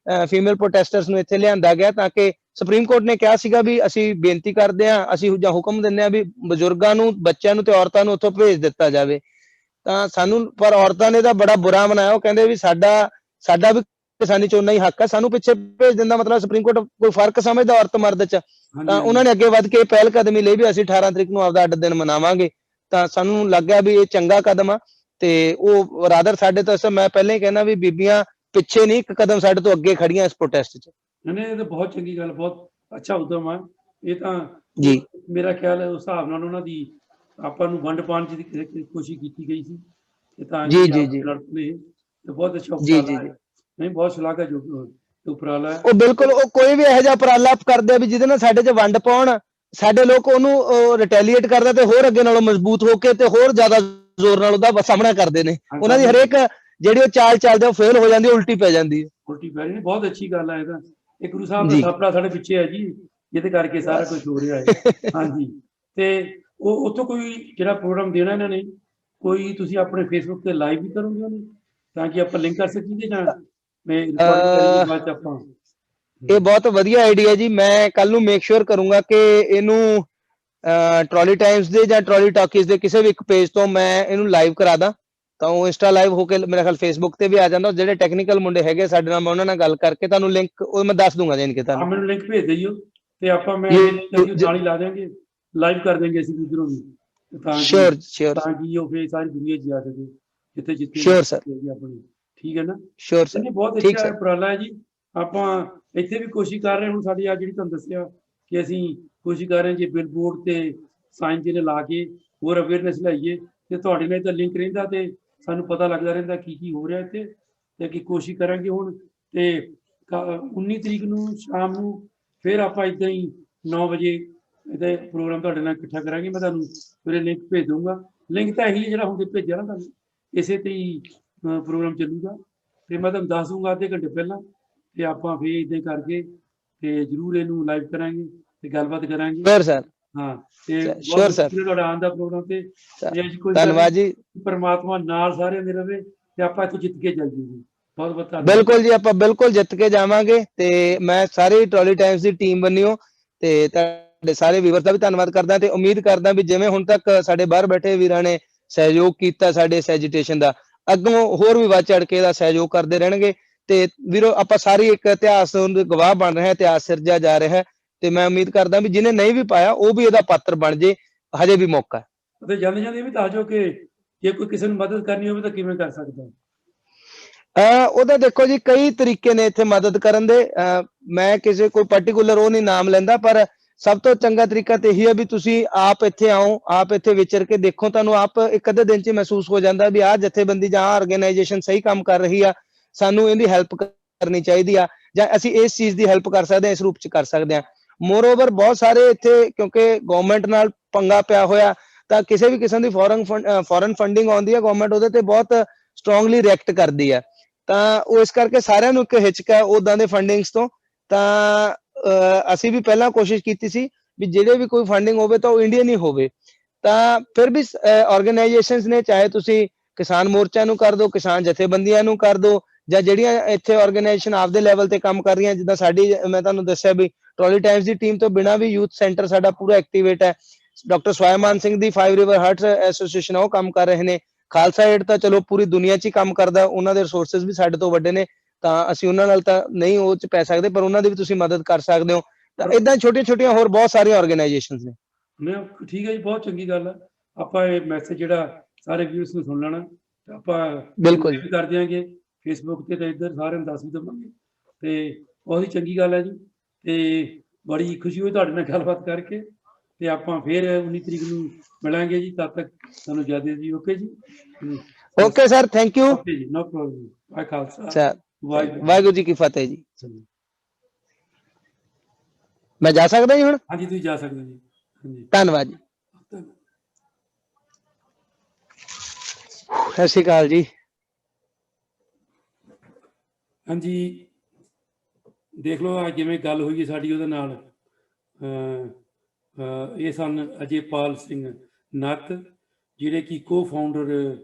ਫੀਮੇਲ ਪ੍ਰੋਟੈਸਟਰਸ ਨੂੰ ਇੱਥੇ ਲਿਆਂਦਾ ਗਿਆ, ਤਾਂ ਕਿ ਸੁਪਰੀਮ ਕੋਰਟ ਨੇ ਕਿਹਾ ਸੀਗਾ ਵੀ ਅਸੀਂ ਬੇਨਤੀ ਕਰਦੇ ਹਾਂ, ਅਸੀਂ ਜਾਂ ਹੁਕਮ ਦਿੰਦੇ ਹਾਂ ਵੀ ਬਜ਼ੁਰਗਾਂ ਨੂੰ, ਬੱਚਿਆਂ ਨੂੰ ਤੇ ਔਰਤਾਂ ਨੂੰ ਉੱਥੋਂ ਭੇਜ ਦਿੱਤਾ ਜਾਵੇ। ਤਾਂ ਸਾਨੂੰ ਪਰ ਔਰਤਾਂ ਨੇ ਤਾਂ ਬੜਾ ਬੁਰਾ ਮਨਾਇਆ। ਉਹ ਕਹਿੰਦੇ ਵੀ ਸਾਡਾ ਵੀ ਕਿਸਾਨੀ 'ਚ ਓਨਾ ਹੀ ਹੱਕ ਹੈ, ਸਾਨੂੰ ਪਿੱਛੇ ਭੇਜ ਦਿੰਦਾ ਮਤਲਬ ਸੁਪਰੀਮ ਕੋਰਟ ਕੋਈ ਫਰਕ ਸਮਝਦਾ ਔਰਤ ਮਰਦ 'ਚ। ਤਾਂ ਉਹਨਾਂ ਨੇ ਅੱਗੇ ਵੱਧ ਕੇ ਪਹਿਲ ਕਦਮੀ ਲਈ ਵੀ ਅਸੀਂ 18 ਤਰੀਕ ਨੂੰ ਆਪਦਾ ਅੱਡ ਦਿਨ ਮਨਾਵਾਂਗੇ। ਤਾਂ ਸਾਨੂੰ ਲੱਗਿਆ ਵੀ ਇਹ ਚੰਗਾ ਕਦਮ ਆ। ਤੇ ਉਹ ਰਾਦਰ ਸਾਡੇ ਤੋਂ, ਮੈਂ ਪਹਿਲਾਂ ਹੀ ਕਹਿਣਾ ਵੀ ਬੀਬੀਆਂ ਪਿੱਛੇ ਨਹੀਂ, ਇੱਕ ਕਦਮ ਸਾਡੇ ਤੋਂ ਅੱਗੇ ਖੜੀਆਂ ਇਸ ਪ੍ਰੋਟੈਸਟ 'ਚ। ਨਹੀਂ, ਇਹ ਤਾਂ ਬਹੁਤ ਚੰਗੀ ਗੱਲ, ਬਹੁਤ ਅੱਛਾ ਉਦਮ ਆ ਇਹ ਤਾਂ ਜੀ। ਮੇਰਾ ਖਿਆਲ ਹੈ ਉਸ ਹਿਸਾਬ ਨਾਲ ਉਹਨਾਂ ਦੀ ਆਪਾਂ ਨੂੰ ਵੰਡ ਪਾਉਣ ਦੀ ਕੋਸ਼ਿਸ਼ ਕੀਤੀ ਗਈ ਸੀ ਤੇ ਤਾਂ ਜੀ ਕਿ ਜੀ ਆਪ ਜੀ ਲੜਦੇ ਤੇ ਬਹੁਤ ਅੱਛਾ ਜੀ ਉਪਰਾਲਾ ਜੀ ਹੈ। ਨਹੀਂ, ਬਹੁਤ ਸ਼ਲਾਘਾਯੋਗ ਉਪਰਾਲਾ ਹੈ। ਉਹ ਬਿਲਕੁਲ, ਉਹ ਕੋਈ ਵੀ ਇਹੋ ਜਿਹਾ ਉਪਰਾਲਾ ਕਰਦੇ ਆ ਵੀ ਜਿਹਦੇ ਨਾਲ ਸਾਡੇ 'ਚ ਵੰਡ ਪਾਉਣ, ਸਾਡੇ ਲੋਕ ਉਹਨੂੰ ਰਿਟੈਲੀਏਟ ਕਰਦਾ ਤੇ ਹੋਰ ਅੱਗੇ ਨਾਲੋਂ ਮਜ਼ਬੂਤ ਹੋ ਕੇ ਤੇ ਹੋਰ ਜ਼ਿਆਦਾ ਜ਼ੋਰ ਨਾਲ ਉਹਦਾ ਸਾਹਮਣਾ ਕਰਦੇ ਨੇ। ਉਹਨਾਂ ਦੀ ਹਰੇਕ ਜਿਹੜੀ ਉਹ ਚਾਲ ਚੱਲਦੇ ਉਹ ਫੇਲ ਹੋ ਜਾਂਦੀ, ਉਲਟੀ ਪੈ ਜਾਂਦੀ ਹੈ। ਉਲਟੀ ਪੈ ਰਹੀ, ਬਹੁਤ ਅੱਛੀ ਗੱਲ ਹੈ। ਇਹ ਤਾਂ ਇਹ ਗੁਰੂ ਸਾਹਿਬ ਦਾ ਜੀ ਥਾਪੜਾ ਸਾਡੇ ਪਿੱਛੇ ਹੈ ਜੀ, ਜਿਹਦੇ ਕਰਕੇ ਸਾਰਾ ਕੁਝ ਹੋ ਰਿਹਾ ਹੈ। ਹਾਂਜੀ, ਤੇ ਉਹ ਉੱਥੋਂ ਕੋਈ ਜਿਹੜਾ ਪ੍ਰੋਗਰਾਮ ਦੇਣਾ ਇਹਨਾਂ ਨੇ, ਕੋਈ ਤੁਸੀਂ ਆਪਣੇ ਫੇਸਬੁੱਕ ਤੇ ਲਾਈਵ ਵੀ ਕਰੋਗੇ ਉਹਨੂੰ, ਤਾਂ ਕਿ ਆਪਾਂ ਲਿੰਕ ਕਰ ਸਕੀਏ ਜਾਂ ਮੈਂ ਰਿਕਾਰਡਿੰਗ ਕਰਾਂਗੇ ਬਾਅਦ 'ਚ ਆਪਾਂ। ਇਹ ਬਹੁਤ ਵਧੀਆ ਆਈਡੀਆ ਜੀ। ਮੈਂ ਕੱਲ ਨੂੰ ਮੇਕ ਸ਼ੋਰ ਕਰੂੰਗਾ ਕਿ ਇਹਨੂੰ ਟਰਾਲੀ ਟਾਈਮਸ ਦੇ ਜਾਂ ਟਰਾਲੀ ਟਾਕੀਜ਼ ਦੇ ਕਿਸੇ ਵੀ ਇੱਕ ਪੇਜ ਤੋਂ ਮੈਂ ਇਹਨੂੰ ਲਾਈਵ ਕਰਾ ਦਾਂ। ਤਾਂ ਉਹ ਇੰਸਟਾ ਲਾਈਵ ਹੋ ਕੇ ਮੇਰੇ ਖਿਆਲ ਫੇਸਬੁੱਕ ਤੇ ਵੀ ਆ ਜਾਂਦਾ। ਜਿਹੜੇ ਟੈਕਨੀਕਲ ਮੁੰਡੇ ਹੈਗੇ ਸਾਡੇ ਨਾਲ, ਮੈਂ ਉਹਨਾਂ ਨਾਲ ਗੱਲ ਕਰਕੇ ਤੁਹਾਨੂੰ ਲਿੰਕ ਉਹ ਮੈਂ ਦੱਸ ਦੂੰਗਾ ਜਾਨ ਕੇ ਤੁਹਾਨੂੰ। ਮੈਨੂੰ ਲਿੰਕ ਭੇਜ ਦਿਓ ਤੇ ਆਪਾਂ ਮੈਂ ਨਾਲ ਹੀ ਲਾ ਦੇਵਾਂਗੇ, ਲਾਈਵ ਕਰ ਦੇਵਾਂਗੇ ਅਸੀਂ ਇਧਰੋਂ ਵੀ, ਤਾਂ ਕਿ ਉਹ ਫੇਰ ਸਾਰੀ ਦੁਨੀਆ 'ਚ ਜਾ ਸਕੇ ਜਿੱਥੇ ਸ਼ੋਰ ਸਰ ਆਪਣੀ। ਠੀਕ ਹੈ ਨਾ? ਸ਼ੋਰ ਸਰ, ਬਹੁਤ ਅੱਛਾ ਉਪਰਾਲਾ ਹੈ ਜੀ। ਆਪਾਂ ਇੱਥੇ ਵੀ ਕੋਸ਼ਿਸ਼ ਕਰ ਰਹੇ ਹੁਣ ਸਾਡੀ ਆ ਜਿਹੜੀ ਤੁਹਾਨੂੰ ਦੱਸਿਆ ਕਿ ਅਸੀਂ ਕੋਸ਼ਿਸ਼ ਕਰ ਰਹੇ ਜੇ ਬਿਲਬੋਰਡ ਤੇ ਸਾਈਨ ਜਿਹਨੇ ਲਾ ਕੇ ਹੋਰ ਅਵੇਅਰਨੈਸ ਲਾਈਏ ਤੇ ਤੁਹਾਡੇ ਨਾਲ ਤਾਂ ਲਿੰਕ ਰਹਿੰਦਾ ਤੇ ਸਾਨੂੰ ਪਤਾ ਲੱਗਦਾ ਰਹਿੰਦਾ ਕੀ ਹੋ ਰਿਹਾ ਇੱਥੇ, ਤੇ ਕੀ ਕੋਸ਼ਿਸ਼ ਕਰਾਂਗੇ ਹੁਣ। ਤੇ 19 ਤਰੀਕ ਨੂੰ ਸ਼ਾਮ ਨੂੰ ਫਿਰ ਆਪਾਂ ਇੱਦਾਂ ਹੀ 9 ਵਜੇ ਇਹਦਾ ਪ੍ਰੋਗਰਾਮ ਤੁਹਾਡੇ ਨਾਲ ਇਕੱਠਾ ਕਰਾਂਗੇ। ਮੈਂ ਤੁਹਾਨੂੰ ਫਿਰ ਲਿੰਕ ਭੇਜ ਦੂੰਗਾ। ਲਿੰਕ ਤਾਂ ਇਹੀ ਜਿਹੜਾ ਹੁਣ ਭੇਜਿਆ ਨਾ ਤੁਹਾਨੂੰ, ਇਸੇ ਤੇ ਹੀ ਪ੍ਰੋਗਰਾਮ ਚੱਲੂਗਾ। ਤੇ ਮੈਂ ਤੁਹਾਨੂੰ ਦੱਸ ਦੂੰਗਾ ਅੱਧੇ ਘੰਟੇ ਪਹਿਲਾਂ, ਤੇ ਆਪਾਂ ਫਿਰ ਇੱਦਾਂ ਕਰਕੇ ਤੇ ਜ਼ਰੂਰ ਇਹਨੂੰ ਲਾਈਵ ਕਰਾਂਗੇ ਤੇ ਗੱਲਬਾਤ ਕਰਾਂਗੇ। ਹਾਂ, ਤੇ ਤੁਹਾਡਾ ਆਉਣ ਦਾ ਪ੍ਰੋਗਰਾਮ ਤੇ ਧੰਨਵਾਦ ਜੀ। ਪਰਮਾਤਮਾ ਨਾਲ ਸਾਰਿਆਂ ਦੇ ਰਵੇ ਤੇ ਆਪਾਂ ਇੱਥੋਂ ਜਿੱਤ ਕੇ ਜਾਈਏ ਜੀ। ਬਹੁਤ ਬਹੁਤ ਧੰਨਵਾਦ। ਬਿਲਕੁਲ ਜੀ, ਆਪਾਂ ਬਿਲਕੁਲ ਜਿੱਤ ਕੇ ਜਾਵਾਂਗੇ। ਤੇ ਮੈਂ ਸਾਰੀ ਟਰਾਲੀ ਟਾਈਮਸ ਦੀ ਟੀਮ ਬੰਨਿਓ ਤੇ ਤੁਹਾਡੇ ਸਾਰੇ ਵੀਵਰ ਦਾ ਵੀ ਧੰਨਵਾਦ ਕਰਦਾ ਤੇ ਉਮੀਦ ਕਰਦਾ ਵੀ ਜਿਵੇਂ ਹੁਣ ਤੱਕ ਸਾਡੇ ਬਾਹਰ ਬੈਠੇ ਵੀਰਾਂ ਨੇ ਸਹਿਯੋਗ ਕੀਤਾ ਸਾਡੇ ਇਸ ਐਜੀਟੇਸ਼ਨ ਦਾ, ਅੱਗੋਂ ਹੋਰ ਵੀ ਵੱਧ ਚੜ ਕੇ ਇਹਦਾ ਸਹਿਯੋਗ ਕਰਦੇ ਰਹਿਣਗੇ। ਤੇ ਵੀਰੋ ਆਪਾਂ ਸਾਰੀ ਇੱਕ ਇਤਿਹਾਸ ਦੇ ਗਵਾਹ ਬਣ ਰਹੇ ਹਾਂ, ਇਤਿਹਾਸ ਸਿਰਜਿਆ ਜਾ ਰਿਹਾ ਹੈ ਤੇ ਮੈਂ ਉਮੀਦ ਕਰਦਾ ਵੀ ਜਿਹਨੇ ਨਹੀਂ ਵੀ ਪਾਇਆ ਉਹ ਵੀ ਇਹਦਾ ਪਾਤਰ ਬਣ ਜੇ, ਹਜੇ ਵੀ ਮੌਕਾ ਹੈ। ਅਤੇ ਜਾਂਦੇ ਜਾਂਦੇ ਇਹ ਵੀ ਦੱਸ ਦਿਓ ਕਿ ਜੇ ਕੋਈ ਕਿਸੇ ਨੂੰ ਮਦਦ ਕਰਨੀ ਹੋਵੇ ਤਾਂ ਕਿਵੇਂ ਕਰ ਸਕਦਾ? ਉਹਦਾ ਦੇਖੋ ਜੀ ਕਈ ਤਰੀਕੇ ਨੇ ਇੱਥੇ ਮਦਦ ਕਰਨ ਦੇ। ਮੈਂ ਕਿਸੇ ਕੋਈ ਪਾਰਟਿਕੂਲਰ ਉਹ ਨਹੀਂ ਨਾਮ ਲੈਂਦਾ, ਪਰ ਸਭ ਤੋਂ ਚੰਗਾ ਤਰੀਕਾ ਤੇ ਇਹੀ ਹੈ ਵੀ ਤੁਸੀਂ ਆਪ ਇੱਥੇ ਆਓ, ਆਪ ਇੱਥੇ ਵਿਚਰ ਕੇ ਦੇਖੋ, ਤੁਹਾਨੂੰ ਆਪ ਇੱਕ ਅੱਧੇ ਦਿਨ 'ਚ ਮਹਿਸੂਸ ਹੋ ਜਾਂਦਾ ਵੀ ਆਹ ਜਥੇਬੰਦੀ ਜਾਂ ਆਰਗੇਨਾਈਜੇਸ਼ਨ ਸਹੀ ਕੰਮ ਕਰ ਰਹੀ ਆ, ਸਾਨੂੰ ਇਹਦੀ ਹੈਲਪ ਕਰਨੀ ਚਾਹੀਦੀ ਆ, ਜਾਂ ਅਸੀਂ ਇਸ ਚੀਜ਼ ਦੀ ਹੈਲਪ ਕਰ ਸਕਦੇ ਹਾਂ, ਇਸ ਰੂਪ 'ਚ ਕਰ ਸਕਦੇ ਹਾਂ। ਮੋਰਓਵਰ ਬਹੁਤ ਸਾਰੇ ਇੱਥੇ ਕਿਉਂਕਿ ਗਵਰਨਮੈਂਟ ਨਾਲ ਪੰਗਾ ਪਿਆ ਹੋਇਆ, ਤਾਂ ਕਿਸੇ ਵੀ ਕਿਸਮ ਦੀ ਫੋਰਨ ਫੰਡਿੰਗ ਆਉਂਦੀ ਹੈ, ਗਵਰਨਮੈਂਟ ਉਹਦੇ ਤੇ ਬਹੁਤ ਸਟਰੋਂਗਲੀ ਰਿਐਕਟ ਕਰਦੀ ਹੈ। ਤਾਂ ਉਹ ਇਸ ਕਰਕੇ ਸਾਰਿਆਂ ਨੂੰ ਇੱਕ ਹਿਚਕ ਹੈ ਉਦਾਂ ਦੇ ਫੰਡਿੰਗਸ ਤੋਂ। ਤਾਂ ਅਸੀਂ ਵੀ ਪਹਿਲਾਂ ਕੋਸ਼ਿਸ਼ ਕੀਤੀ ਸੀ ਵੀ ਜਿਹੜੇ ਵੀ ਕੋਈ ਫੰਡਿੰਗ ਹੋਵੇ ਤਾਂ ਉਹ ਇੰਡੀਅਨ ਹੀ ਹੋਵੇ। ਤਾਂ ਫਿਰ ਵੀ ਆਰਗੇਨਾਈਜੇਸ਼ਨਸ ਨੇ, ਚਾਹੇ ਤੁਸੀਂ ਕਿਸਾਨ ਮੋਰਚਾ ਨੂੰ ਕਰ ਦਿਓ, ਕਿਸਾਨ ਜਥੇਬੰਦੀਆਂ ਨੂੰ ਕਰ ਦਿਓ, ਜਾਂ ਜਿਹੜੀਆਂ ਇੱਥੇ ਆਰਗੇਨਾਈਜੇਸ਼ਨ ਆਪਦੇ ਲੈਵਲ ਤੇ ਕੰਮ ਕਰ ਰਹੀਆਂ, ਜਿੱਦਾਂ ਸਾਡੀ ਮੈਂ ਤੁਹਾਨੂੰ ਦੱਸਿਆ ਵੀ ਟਰਾਲੀ ਟਾਈਮਸ ਦੀ ਟੀਮ ਤੋਂ ਬਿਨਾਂ ਵੀ ਯੂਥ ਸੈਂਟਰ ਸਾਡਾ ਪੂਰਾ ਐਕਟੀਵੇਟ ਹੈ। ਡਾਕਟਰ ਸਵਾਇਮਾਨ ਸਿੰਘ ਦੀ 5 ਰਿਵਰ ਹਰਟਸ ਐਸੋਸੀਏਸ਼ਨ ਉਹ ਕੰਮ ਕਰ ਰਹੇ ਨੇ। ਖਾਲਸਾ ਏਡ ਤਾਂ ਚਲੋ ਪੂਰੀ ਦੁਨੀਆ 'ਚ ਹੀ ਕੰਮ ਕਰਦਾ, ਉਹਨਾਂ ਦੇ ਰਿਸੋਰਸਿਸ ਵੀ ਸਾਡੇ ਤੋਂ ਵੱਡੇ ਨੇ, ਤਾਂ ਅਸੀਂ ਉਹਨਾਂ ਨਾਲ ਤਾਂ ਨਹੀਂ ਉਹ 'ਚ ਪੈ ਸਕਦੇ, ਪਰ ਉਹਨਾਂ ਦੀ ਵੀ ਤੁਸੀਂ ਮਦਦ ਕਰ ਸਕਦੇ ਹੋ। ਤਾਂ ਇਦਾਂ ਛੋਟੀਆਂ ਛੋਟੀਆਂ ਹੋਰ ਬਹੁਤ ਸਾਰੀਆਂ ਆਰਗੇਨਾਈਜੇਸ਼ਨਸ ਨੇ। ਨਹੀਂ ਠੀਕ ਹੈ ਜੀ, ਬਹੁਤ ਚੰਗੀ ਗੱਲ ਹੈ। ਆਪਾਂ ਇਹ ਮੈਸੇਜ ਜਿਹੜਾ ਸਾਰੇ ਵਿਊਅਰਸ ਨੂੰ ਸੁਣ ਲੈਣਾ, ਤੇ ਆਪਾਂ ਬਿਲਕੁਲ ਵੀ ਕਰ ਦਿਆਂਗੇ ਫੇਸਬੁੱਕ ਤੇ, ਇੱਧਰ ਸਾਰਿਆਂ ਨੂੰ ਦੱਸ ਵੀ ਦੇਵਾਂਗੇ, ਤੇ ਬਹੁਤ ਹੀ ਚੰਗੀ ਗੱਲ ਹੈ ਜੀ। ਤੇ ਬੜੀ ਖੁਸ਼ੀ ਹੋਈ ਤੁਹਾਡੇ ਨਾਲ ਗੱਲਬਾਤ ਕਰਕੇ, ਤੇ ਆਪਾਂ ਫਿਰ 19 ਤਰੀਕ ਨੂੰ ਮਿਲਾਂਗੇ ਜੀ। ਤਦ ਤੱਕ ਤੁਹਾਨੂੰ ਇਜਾਜ਼ਤ ਜੀ। ਓਕੇ ਜੀ। Okay sir, thank you. Okay ਜੀ, ਨੋ ਪ੍ਰੋਬਲਮ। ਵਾਹਿ ਖਾਲਸਾ, ਵਾਹਿਗੁਰੂ ਜੀ ਕੀ ਫਤਿਹ ਜੀ। ਹਾਂਜੀ, ਮੈਂ ਜਾ ਸਕਦਾ ਜੀ ਹੁਣ? ਹਾਂਜੀ ਤੁਸੀਂ ਜਾ ਸਕਦੇ ਹੋ ਜੀ। ਹਾਂਜੀ, ਧੰਨਵਾਦ ਜੀ। ਧੰਨਵਾਦ। ਸਤਿ ਸ਼੍ਰੀ ਅਕਾਲ ਜੀ। ਹਾਂਜੀ, ਦੇਖ ਲਓ ਅੱਜ ਜਿਵੇਂ ਗੱਲ ਹੋਈ ਹੈ ਸਾਡੀ ਉਹਦੇ ਨਾਲ, ਇਹ ਸਨ ਅਜੇਪਾਲ ਸਿੰਘ ਨੱਤ, ਜਿਹੜੇ ਕਿ ਕੋ ਫਾਊਂਡਰ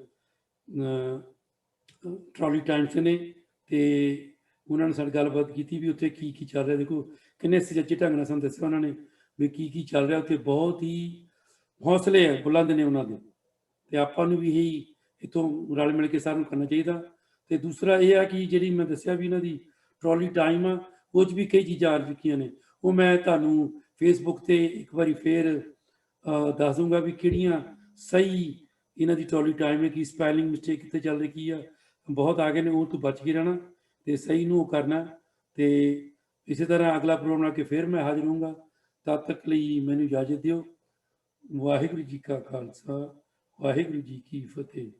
ਟਰਾਲੀ ਟਾਈਮਸ ਨੇ, ਤੇ ਉਹਨਾਂ ਨੇ ਸਾਡੀ ਗੱਲਬਾਤ ਕੀਤੀ ਵੀ ਉੱਥੇ ਕੀ ਕੀ ਚੱਲ ਰਿਹਾ। ਦੇਖੋ ਕਿੰਨੇ ਸੁਚੱਜੇ ਢੰਗ ਨਾਲ ਸਾਨੂੰ ਦੱਸਿਆ ਉਹਨਾਂ ਨੇ ਵੀ ਕੀ ਕੀ ਚੱਲ ਰਿਹਾ ਉੱਥੇ। ਬਹੁਤ ਹੀ ਹੌਸਲੇ ਹੈ, ਬੁਲੰਦ ਨੇ ਉਹਨਾਂ ਦੇ, ਤੇ ਆਪਾਂ ਨੂੰ ਵੀ ਇਹੀ ਇੱਥੋਂ ਰਲ ਮਿਲ ਕੇ ਸਾਰਿਆਂ ਨੂੰ ਕਰਨਾ ਚਾਹੀਦਾ। ਤੇ ਦੂਸਰਾ ਇਹ ਆ ਕਿ ਜਿਹੜੀ ਮੈਂ ਦੱਸਿਆ ਵੀ ਇਹਨਾਂ ਦੀ ਟਰਾਲੀ ਟਾਈਮ ਆ, ਉਹ 'ਚ ਵੀ ਕਈ ਚੀਜ਼ਾਂ ਆ ਚੁੱਕੀਆਂ ਨੇ। ਉਹ ਮੈਂ ਤੁਹਾਨੂੰ ਫੇਸਬੁੱਕ ਤੇ ਇੱਕ ਵਾਰੀ ਫੇਰ ਦੱਸ ਦੂੰਗਾ ਵੀ ਕਿਹੜੀਆਂ ਸਹੀ ਇਹਨਾਂ ਦੀ ਟਰਾਲੀ ਟਾਈਮ ਹੈ, ਕੀ ਸਪੈਲਿੰਗ ਮਿਸਟੇਕ ਕਿੱਥੇ ਚੱਲ ਰਹੀ, ਕੀ ਆ ਬਹੁਤ ਆ ਗਏ ਨੇ, ਉਹ ਤੋਂ ਬਚ ਕੇ ਰਹਿਣਾ ਤੇ ਸਹੀ ਨੂੰ ਉਹ ਕਰਨਾ। ਤੇ ਇਸੇ ਤਰ੍ਹਾਂ ਅਗਲਾ ਪ੍ਰੋਗਰਾਮ ਨਾਲ ਕੇ ਫਿਰ ਮੈਂ ਹਾਜ਼ਰ ਹੋਊਂਗਾ। ਤਦ ਤੱਕ ਲਈ ਮੈਨੂੰ ਇਜਾਜ਼ਤ ਦਿਓ। ਵਾਹਿਗੁਰੂ ਜੀ ਕਾ ਖਾਲਸਾ, ਵਾਹਿਗੁਰੂ ਜੀ ਕੀ ਫਤਿਹ।